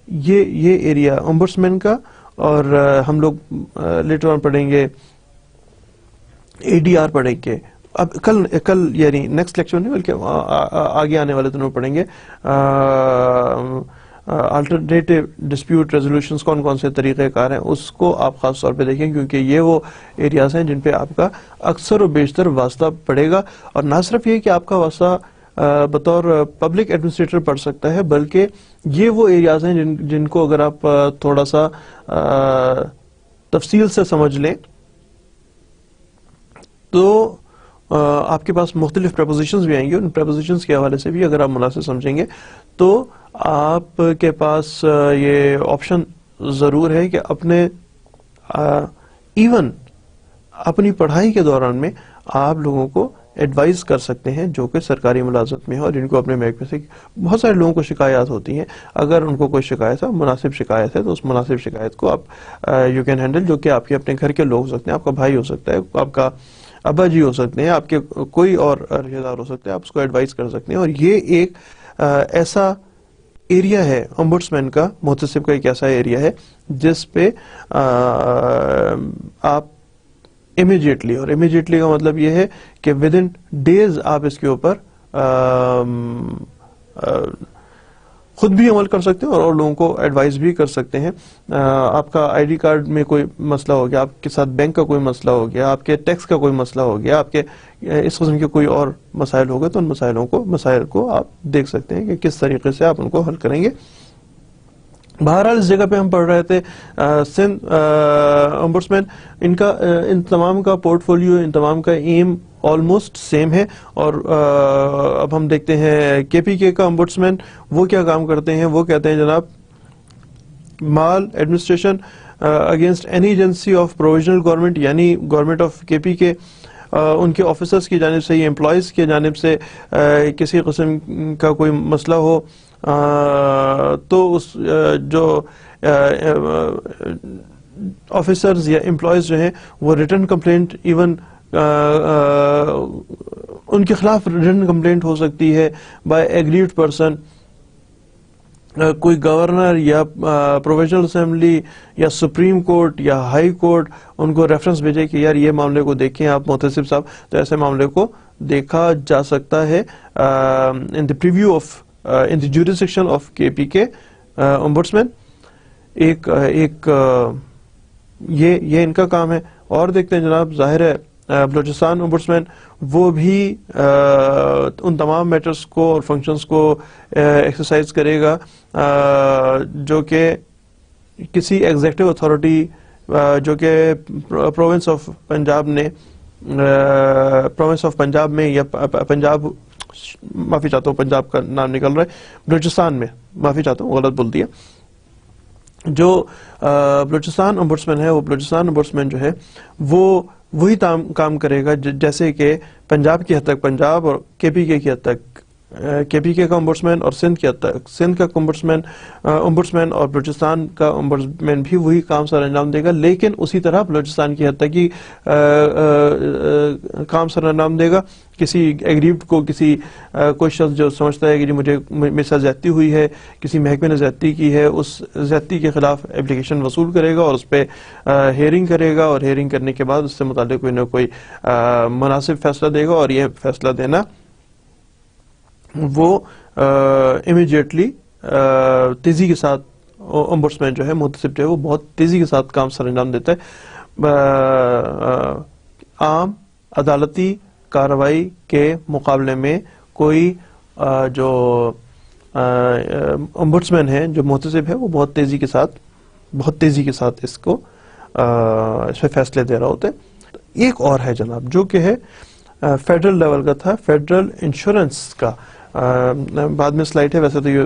یہ ایریا امبڈسمین کا، اور ہم لوگ لیٹر آن پڑھیں گے ADR پڑھیں گے، اب کل یعنی نیکسٹ لیکچر نہیں بلکہ آگے آنے والے دنوں پڑھیں گے، الٹرنیٹو ڈسپیوٹ ریزولوشنز کون سے طریقہ کار ہیں، اس کو آپ خاص طور پہ دیکھیں، کیونکہ یہ وہ ایریاز ہیں جن پہ آپ کا اکثر و بیشتر واسطہ پڑے گا، اور نہ صرف یہ کہ آپ کا واسطہ بطور پبلک ایڈمنسٹریٹر پڑ سکتا ہے، بلکہ یہ وہ ایریاز ہیں جن کو اگر آپ تھوڑا سا تفصیل سے سمجھ لیں تو آپ کے پاس مختلف پریپوزیشنز بھی آئیں گے، ان پریپوزیشنز کے حوالے سے بھی اگر آپ مناسب سمجھیں گے تو آپ کے پاس یہ آپشن ضرور ہے کہ اپنے ایون اپنی پڑھائی کے دوران میں آپ لوگوں کو ایڈوائز کر سکتے ہیں جو کہ سرکاری ملازمت میں ہے، اور جن کو اپنے محکمے سے بہت سارے لوگوں کو شکایات ہوتی ہیں، اگر ان کو کوئی شکایت ہے، مناسب شکایت ہے، تو اس مناسب شکایت کو آپ یو کین ہینڈل، جو کہ آپ کے اپنے گھر کے لوگ ہو سکتے ہیں، آپ کا بھائی ہو سکتا ہے، آپ کا ابا جی ہو سکتے ہیں، آپ کے کوئی اور رشتہ دار ہو سکتے ہیں، آپ اس کو ایڈوائز کر سکتے ہیں۔ اور یہ ایک ایسا ایریا ہے امبڈسمین کا، محتسب کا ایک ایسا ایریا ہے جس پہ آپ امیجیٹلی، اور امیجیٹلی کا مطلب یہ ہے کہ ود ان ڈیز آپ اس کے اوپر خود بھی عمل کر سکتے ہیں اور لوگوں کو ایڈوائز بھی کر سکتے ہیں۔ آپ کا ID کارڈ میں کوئی مسئلہ ہو گیا، آپ کے ساتھ بینک کا کوئی مسئلہ ہو گیا، آپ کے ٹیکس کا کوئی مسئلہ ہو گیا، آپ کے اس قسم کے کوئی اور مسائل ہو گئے، تو ان مسائل کو آپ دیکھ سکتے ہیں کہ کس طریقے سے آپ ان کو حل کریں گے۔ بہرحال اس جگہ پہ ہم پڑھ رہے تھے سندھ امبڈسمین، ان تمام کا پورٹ فولیو، ان تمام کا ایم آلموسٹ سیم ہے. اور اب ہم دیکھتے ہیں کے پی کے کا امبڈسمین وہ کیا کام کرتے ہیں. وہ کہتے ہیں جناب maladministration against any agency of provincial government, یعنی گورنمنٹ آف کے پی کے ان کے آفیسرز کی جانب سے یا امپلائیز کی جانب سے کسی قسم کا کوئی مسئلہ ہو تو اس جو آفیسرز یا امپلائیز جو ہیں وہ ریٹرن کمپلینٹ، ایون ان کے خلاف ریٹرن کمپلینٹ ہو سکتی ہے بائی ایگریڈ پرسن. کوئی گورنر یا پروویژنل اسمبلی یا سپریم کورٹ یا ہائی کورٹ ان کو ریفرنس بھیجے کہ یار یہ معاملے کو دیکھیں آپ محتسب صاحب، تو ایسے معاملے کو دیکھا جا سکتا ہے in the purview of in the jurisdiction of K P کے امبڈسمین. ایک یہ ان کا کام ہے. اور دیکھتے ہیں جناب ظاہر ہے بلوچستان امبڈسمین وہ بھی ان تمام میٹرز کو اور فنکشنز کو ایکسرسائز کرے گا جو کہ کسی ایگزیکٹو اتھارٹی جو کہ پروونس آف پنجاب میں یا پنجاب، معافی چاہتا ہوں پنجاب کا نام نکل رہا ہے، بلوچستان میں، معافی چاہتا ہوں غلط بول دیا. جو بلوچستان امبڈسمین ہے، وہ بلوچستان امبڈسمین جو ہے وہ وہی کام کرے گا جیسے کہ پنجاب کی حد تک پنجاب اور کے پی کے کی حد تک کے پی کے کا امبڈسمین اور سندھ کی حد تک سندھ کا امبڈسمین اور بلوچستان کا امبڈسمین بھی وہی کام سر انجام دے گا، لیکن اسی طرح بلوچستان کی حد تک ہی کام سر انجام دے گا. کسی ایگریوڈ کو کوئی شخص جو سمجھتا ہے کہ جی مجھے میرے ساتھ زیادتی ہوئی ہے، کسی محکمے نے زیادتی کی ہے، اس زیادتی کے خلاف اپلیکیشن وصول کرے گا اور اس پہ ہیئرنگ کرے گا، اور ہیئرنگ کرنے کے بعد اس سے متعلق کوئی نہ کوئی مناسب فیصلہ دے گا. اور یہ فیصلہ دینا وہ امیڈیٹلی تیزی کے ساتھ امبڈسمین جو ہے محتسب جو ہے وہ بہت تیزی کے ساتھ کام سر انجام دیتا ہے. عام عدالتی کارروائی کے مقابلے میں کوئی جو امبڈسمین ہے جو محتسب ہے وہ بہت تیزی کے ساتھ اس پہ فیصلے دے رہا ہوتا ہے. ایک اور ہے جناب جو کہ ہے فیڈرل لیول کا تھا، فیڈرل انشورنس کا. بعد میں سلائڈ ہے، ویسے تو یہ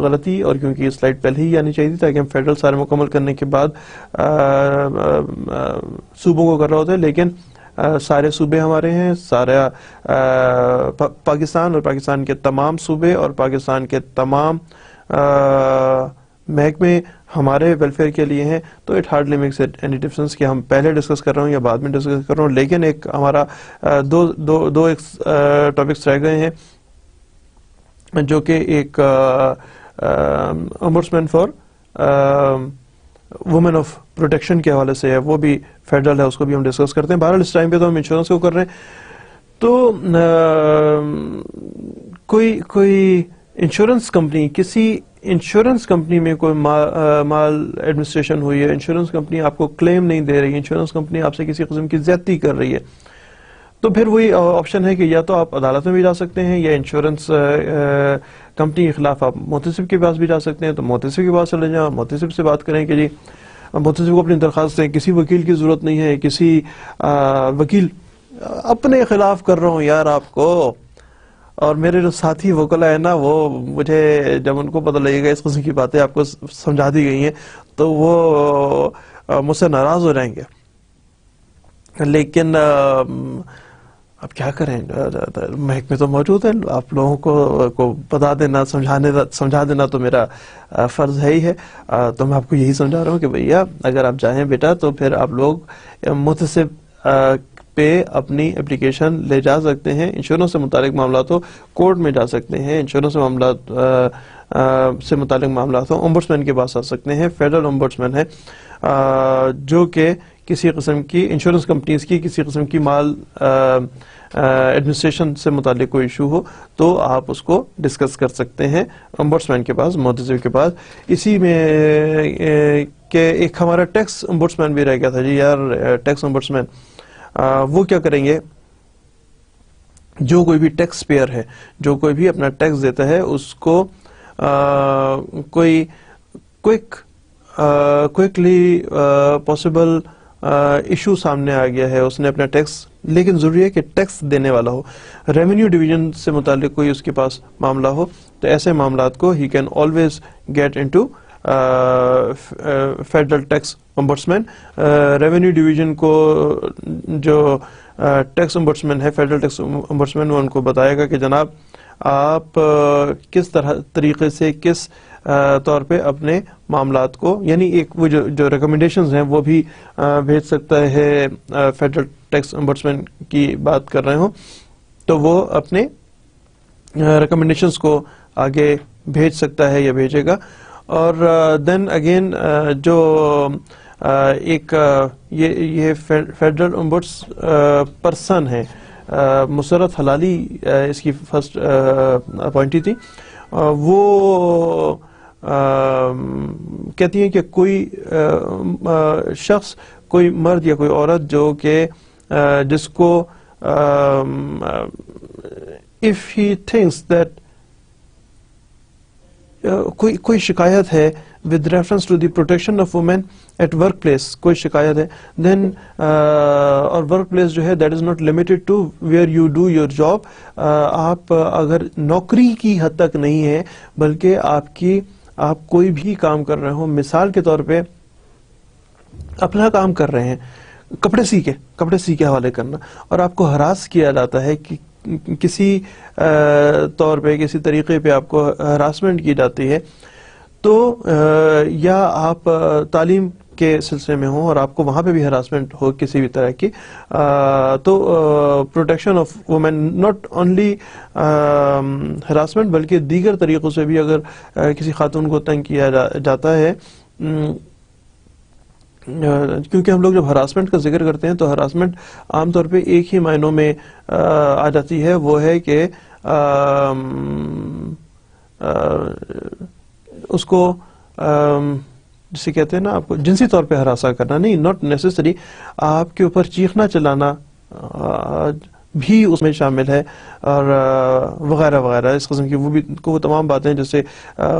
غلطی، اور کیونکہ یہ سلائڈ پہلے ہی آنی چاہیے تھی تاکہ ہم فیڈرل سارے مکمل کرنے کے بعد صوبوں کو کر رہا ہوتا ہے، لیکن سارے صوبے ہمارے ہیں، سارا پاکستان اور پاکستان کے تمام صوبے اور پاکستان کے تمام محکمے ہمارے ویلفیئر کے لیے ہیں. تو it hardly makes any difference کہ ہم پہلے ڈسکس کر رہا ہوں یا بعد میں ڈسکس کر رہا ہوں، لیکن ایک ہمارا دو ایک ٹاپکس رہ گئے ہیں جو کہ ایک امبڈسمین فار وومن آف پروٹیکشن کے حوالے سے ہے، وہ بھی فیڈرل ہے، اس کو بھی ہم ڈسکس کرتے ہیں. بہرحال اس ٹائم پہ تو ہم انشورنس کو کر رہے ہیں. تو کوئی انشورنس کمپنی، کسی انشورنس کمپنی میں کوئی مال ایڈمنسٹریشن ہوئی ہے، انشورنس کمپنی آپ کو کلیم نہیں دے رہی، انشورنس کمپنی آپ سے کسی قسم کی زیادتی کر رہی ہے، تو پھر وہی آپشن ہے کہ یا تو آپ عدالت میں بھی جا سکتے ہیں، یا انشورنس کمپنی کے خلاف آپ محتسب کے پاس بھی جا سکتے ہیں. تو محتسب کے پاس چلے جائیں، محتسب سے بات کریں کہ جی محتسب کو اپنی درخواست دیں، کسی وکیل کی ضرورت نہیں ہے، کسی وکیل اپنے خلاف کر رہا ہوں یار آپ کو، اور میرے جو ساتھی وکلا ہے نا وہ مجھے جب ان کو پتہ لگے گا اس قسم کی باتیں آپ کو سمجھا دی گئی ہیں تو وہ مجھ سے ناراض ہو جائیں گے. لیکن اب کیا کریں، محکمے تو موجود ہیں، آپ لوگوں کو بتا دینا، سمجھا دینا تو میرا فرض ہے ہی ہے. تو میں آپ کو یہی سمجھا رہا ہوں کہ بھیا اگر آپ چاہیں بیٹا تو پھر آپ لوگ محتسب پہ اپنی اپلیکیشن لے جا سکتے ہیں. انشورنس سے متعلق معاملات ہو کورٹ میں جا سکتے ہیں، انشورنس سے متعلق معاملات ہو امبڈسمین کے پاس آ سکتے ہیں. فیڈرل امبڈسمین ہے جو کہ کسی قسم کی انشورنس کمپنیز کی کسی قسم کی مال ایڈمنسٹریشن سے متعلق کوئی ایشو ہو تو آپ اس کو ڈسکس کر سکتے ہیں امبڈسمین کے پاس، محتسب کے پاس. اسی میں کہ ایک ہمارا ٹیکس امبڈسمین بھی رہ گیا تھا جی یار. ٹیکس امبڈسمین وہ کیا کریں گے، جو کوئی بھی ٹیکس پیئر ہے، جو کوئی بھی اپنا ٹیکس دیتا ہے، اس کو کوئی کوئکلی پاسبل ایشو سامنے آ گیا ہے, اس نے اپنا ٹیکس, لیکن ضروری ہے کہ ٹیکس دینے والا ہو, ریونیو ڈویژن سے متعلق کوئی اس کے پاس معاملہ ہو, تو ایسے معاملات کو ہی can always get into federal tax ombudsman. Revenue division کو جو ٹیکس امبڈسمین ہے, فیڈرل ٹیکس امبڈسمین, وہ ان کو بتائے گا کہ جناب آپ کس طریقے سے کس طور پہ اپنے معاملات کو, یعنی ایک وہ جو ریکمنڈیشنز ہیں وہ بھی بھیج سکتا ہے. فیڈرل ٹیکس امبڈسمین کی بات کر رہے ہوں تو وہ اپنے ریکمنڈیشنز کو آگے بھیج سکتا ہے یا بھیجے گا. اور دین اگین جو ایک یہ فیڈرل امبڈس پرسن ہے, مسرت حلالی اس کی فرسٹ اپوائنٹی تھی, وہ کہتی ہیں کہ کوئی شخص, کوئی مرد یا کوئی عورت جو کہ جس کو if he thinks that کوئی شکایت ہے with reference to the protection of women at work place, کوئی شکایت ہے, then اور ورک پلیس جو ہے that is not limited to where you do your job, آپ اگر نوکری کی حد تک نہیں ہے بلکہ آپ کوئی بھی کام کر رہے ہو, مثال کے طور پہ اپنا کام کر رہے ہیں, کپڑے سی کے حوالے کرنا, اور آپ کو ہراس کیا جاتا ہے کہ کسی طور پہ کسی طریقے پہ آپ کو ہراسمنٹ کی جاتی ہے, تو یا آپ تعلیم کے سلسلے میں ہوں اور آپ کو وہاں پہ بھی ہراسمنٹ ہو کسی بھی طرح کی, تو protection of women, not only harassment بلکہ دیگر طریقوں سے بھی اگر کسی خاتون کو تنگ کیا جاتا ہے, کیونکہ ہم لوگ جب ہراسمنٹ کا ذکر کرتے ہیں تو ہراسمنٹ عام طور پہ ایک ہی معنوں میں آ جاتی ہے, وہ ہے کہ اس کو جسے کہتے ہیں نا, آپ کو جنسی طور پہ ہراساں کرنا, نہیں, ناٹ نیسسری, آپ کے اوپر چیخنا چلانا بھی اس میں شامل ہے, اور وغیرہ وغیرہ اس قسم کی وہ تمام باتیں جیسے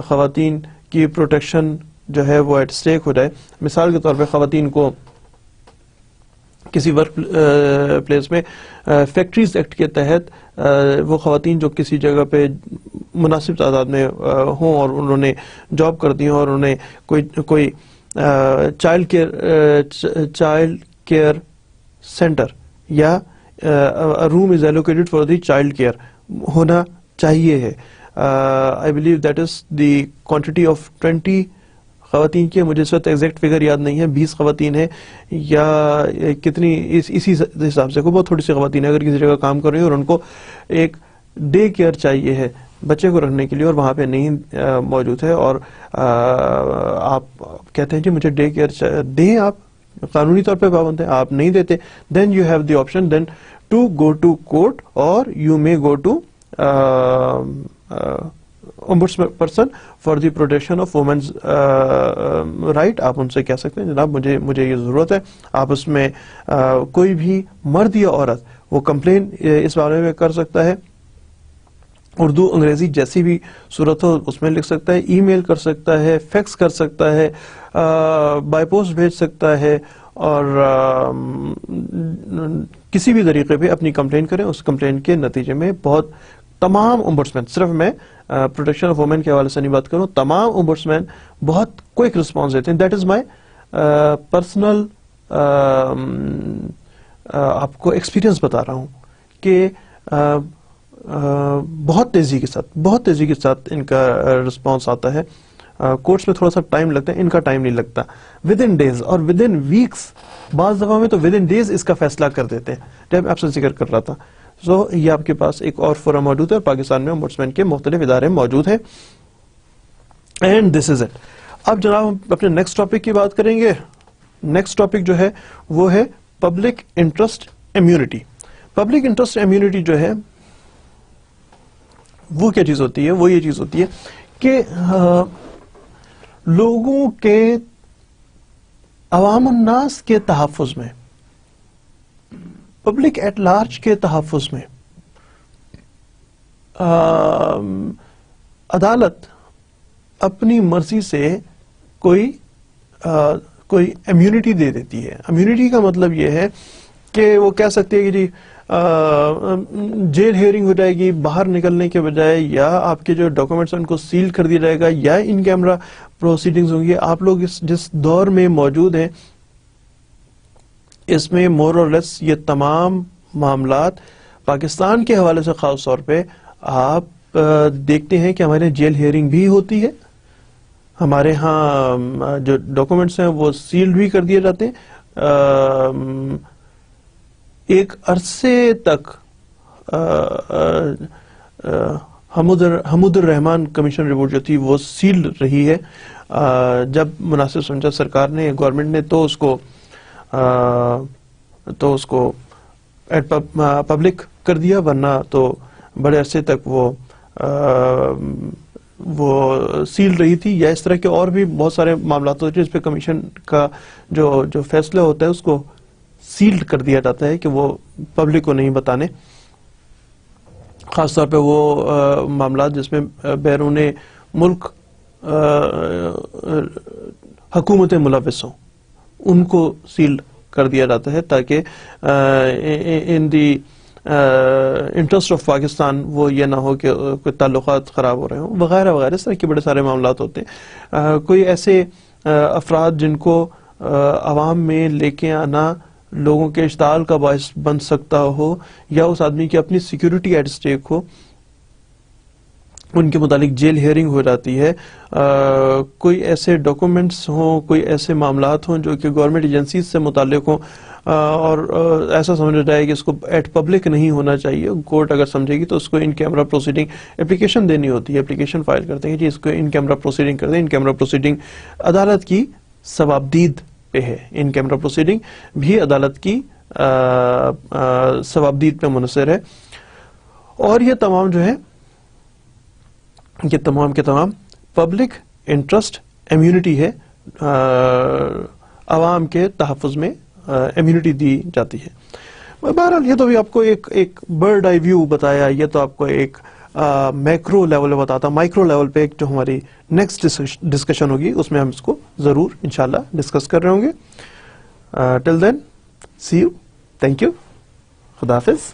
خواتین کی پروٹیکشن جو ہے وہ ایٹ اسٹیک ہو جائے. مثال کے طور پہ خواتین کو کسی ورک پلیس میں فیکٹریز ایکٹ کے تحت وہ خواتین جو کسی جگہ پہ مناسب تعداد میں ہوں اور انہوں نے جاب کر دی ہوں اور انہیں کوئی چائلڈ کیئر سینٹر یا room is allocated for the child care ہونا چاہیے ہے. I believe that is the quantity of 20 خواتین کی, مجھے اس وقت ایگزیکٹ فگر یاد نہیں ہے, 20 خواتین ہیں یا کتنی, اسی حساب سے بہت تھوڑی سی خواتین ہیں اگر کسی جگہ کام کر رہی ہیں اور ان کو ایک ڈے کیئر چاہیے ہے بچے کو رکھنے کے لیے اور وہاں پہ نہیں موجود ہے, اور آپ کہتے ہیں کہ مجھے ڈے کیئر دیں, آپ قانونی طور پہ پابند ہیں, آپ نہیں دیتے, then you have the option then to go to court اور you may go to ombudsperson for the protection of women's right. آپ ان سے کہہ سکتے ہیں جناب مجھے یہ ضرورت ہے, آپ اس میں کوئی بھی مرد یا عورت وہ کمپلین اس بارے میں کر سکتا ہے, اردو انگریزی جیسی بھی صورت ہو اس میں لکھ سکتا ہے, ای میل کر سکتا ہے, فیکس کر سکتا ہے, بائی پوسٹ بھیج سکتا ہے, اور کسی بھی طریقے پہ اپنی کمپلین کریں. اس کمپلین کے نتیجے میں بہت تمام امبڈسمین, صرف میں پروٹیکشن آف وومن کے حوالے سے نہیں بات کروں, تمام امبڈسمین بہت کوئک رسپانس دیتے ہیں. دیٹ از مائی پرسنل آپ کو ایکسپیرینس بتا رہا ہوں کہ بہت تیزی کے ساتھ ان کا رسپانس آتا ہے. کورٹس میں تھوڑا سا ٹائم لگتا ہے, ان کا ٹائم نہیں لگتا, ود ان ڈیز اور ود ان ویکس, بعض دفعہ میں تو ود ان ڈیز اس کا فیصلہ کر دیتے ہیں, جب آپ سے ذکر کر رہا تھا. سو یہ آپ کے پاس ایک اور فورم موجود ہے, اور پاکستان میں امبڈسمین کے مختلف ادارے موجود ہیں, اینڈ دس از اٹ. اب جناب ہم اپنے نیکسٹ ٹاپک کی بات کریں گے. نیکسٹ ٹاپک جو ہے وہ ہے public interest immunity. Public interest immunity جو ہے وہ کیا چیز ہوتی ہے؟ وہ یہ چیز ہوتی ہے کہ لوگوں کے, عوام الناس کے تحفظ میں, پبلک ایٹ لارج کے تحفظ میں عدالت اپنی مرضی سے کوئی امیونٹی دے دیتی ہے. امیونٹی کا مطلب یہ ہے کہ وہ کہہ سکتے ہیں کہ جی جیل ہیئرنگ ہو جائے گی باہر نکلنے کے بجائے, یا آپ کے جو ڈاکومنٹس ہیں ان کو سیل کر دیا جائے گا, یا ان کیمرہ پروسیڈنگز ہوں گی. آپ لوگ جس دور میں موجود ہیں اس میں مور اور لیس یہ تمام معاملات پاکستان کے حوالے سے خاص طور پہ آپ دیکھتے ہیں کہ ہمارے جیل ہیئرنگ بھی ہوتی ہے, ہمارے ہاں جو ڈاکومنٹس ہیں وہ سیلڈ بھی کر دیے جاتے ہیں. ایک عرصے تک حمود الرحمان کمیشن رپورٹ جو تھی وہ سیلڈ رہی ہے. جب مناسب سمجھا سرکار نے, گورنمنٹ نے, تو اس کو پبلک کر دیا, ورنہ تو بڑے عرصے تک وہ سیل رہی تھی. یا اس طرح کے اور بھی بہت سارے معاملات ہوتے ہیں جس پہ کمیشن کا جو فیصلہ ہوتا ہے اس کو سیلڈ کر دیا جاتا ہے کہ وہ پبلک کو نہیں بتانے. خاص طور پہ وہ معاملات جس میں بیرون ملک حکومتیں ملوث ہوں ان کو سیلڈ کر دیا جاتا ہے تاکہ ان دی انٹرسٹ آف پاکستان وہ یہ نہ ہو کہ کوئی تعلقات خراب ہو رہے ہوں وغیرہ وغیرہ. اس طرح کے بڑے سارے معاملات ہوتے ہیں. کوئی ایسے افراد جن کو عوام میں لے کے آنا لوگوں کے اشتعال کا باعث بن سکتا ہو, یا اس آدمی کی اپنی سیکیورٹی ایٹ اسٹیک ہو, ان کے متعلق جیل ہیئرنگ ہو جاتی ہے. کوئی ایسے ڈاکومنٹس ہوں, کوئی ایسے معاملات ہوں جو کہ گورنمنٹ ایجنسیز سے متعلق ہوں, اور ایسا سمجھا جائے کہ اس کو ایٹ پبلک نہیں ہونا چاہیے. کورٹ اگر سمجھے گی تو اس کو ان کیمرہ پروسیڈنگ اپلیکیشن دینی ہوتی ہے. اپلیکیشن فائل کرتے ہیں کہ اس کو ان کیمرہ پروسیڈنگ کر دیں. ان کیمرہ پروسیڈنگ عدالت کی ثوابدید پہ ہے. ان کیمرہ پروسیڈنگ بھی عدالت کی ثوابدید پہ منحصر ہے. اور یہ تمام جو ہے یہ تمام کے تمام پبلک انٹرسٹ امیونٹی ہے, عوام کے تحفظ میں امیونٹی دی جاتی ہے. بہرحال یہ تو بھی آپ کو ایک برڈ آئی ویو بتایا, یہ تو آپ کو ایک میکرو لیول پہ بتاتا. مائکرو لیول پہ ایک جو ہماری نیکسٹ ڈسکشن ہوگی اس میں ہم اس کو ضرور انشاءاللہ ڈسکس کر رہے ہوں گے. ٹل دین سی یو, تھینک یو, خدا حافظ.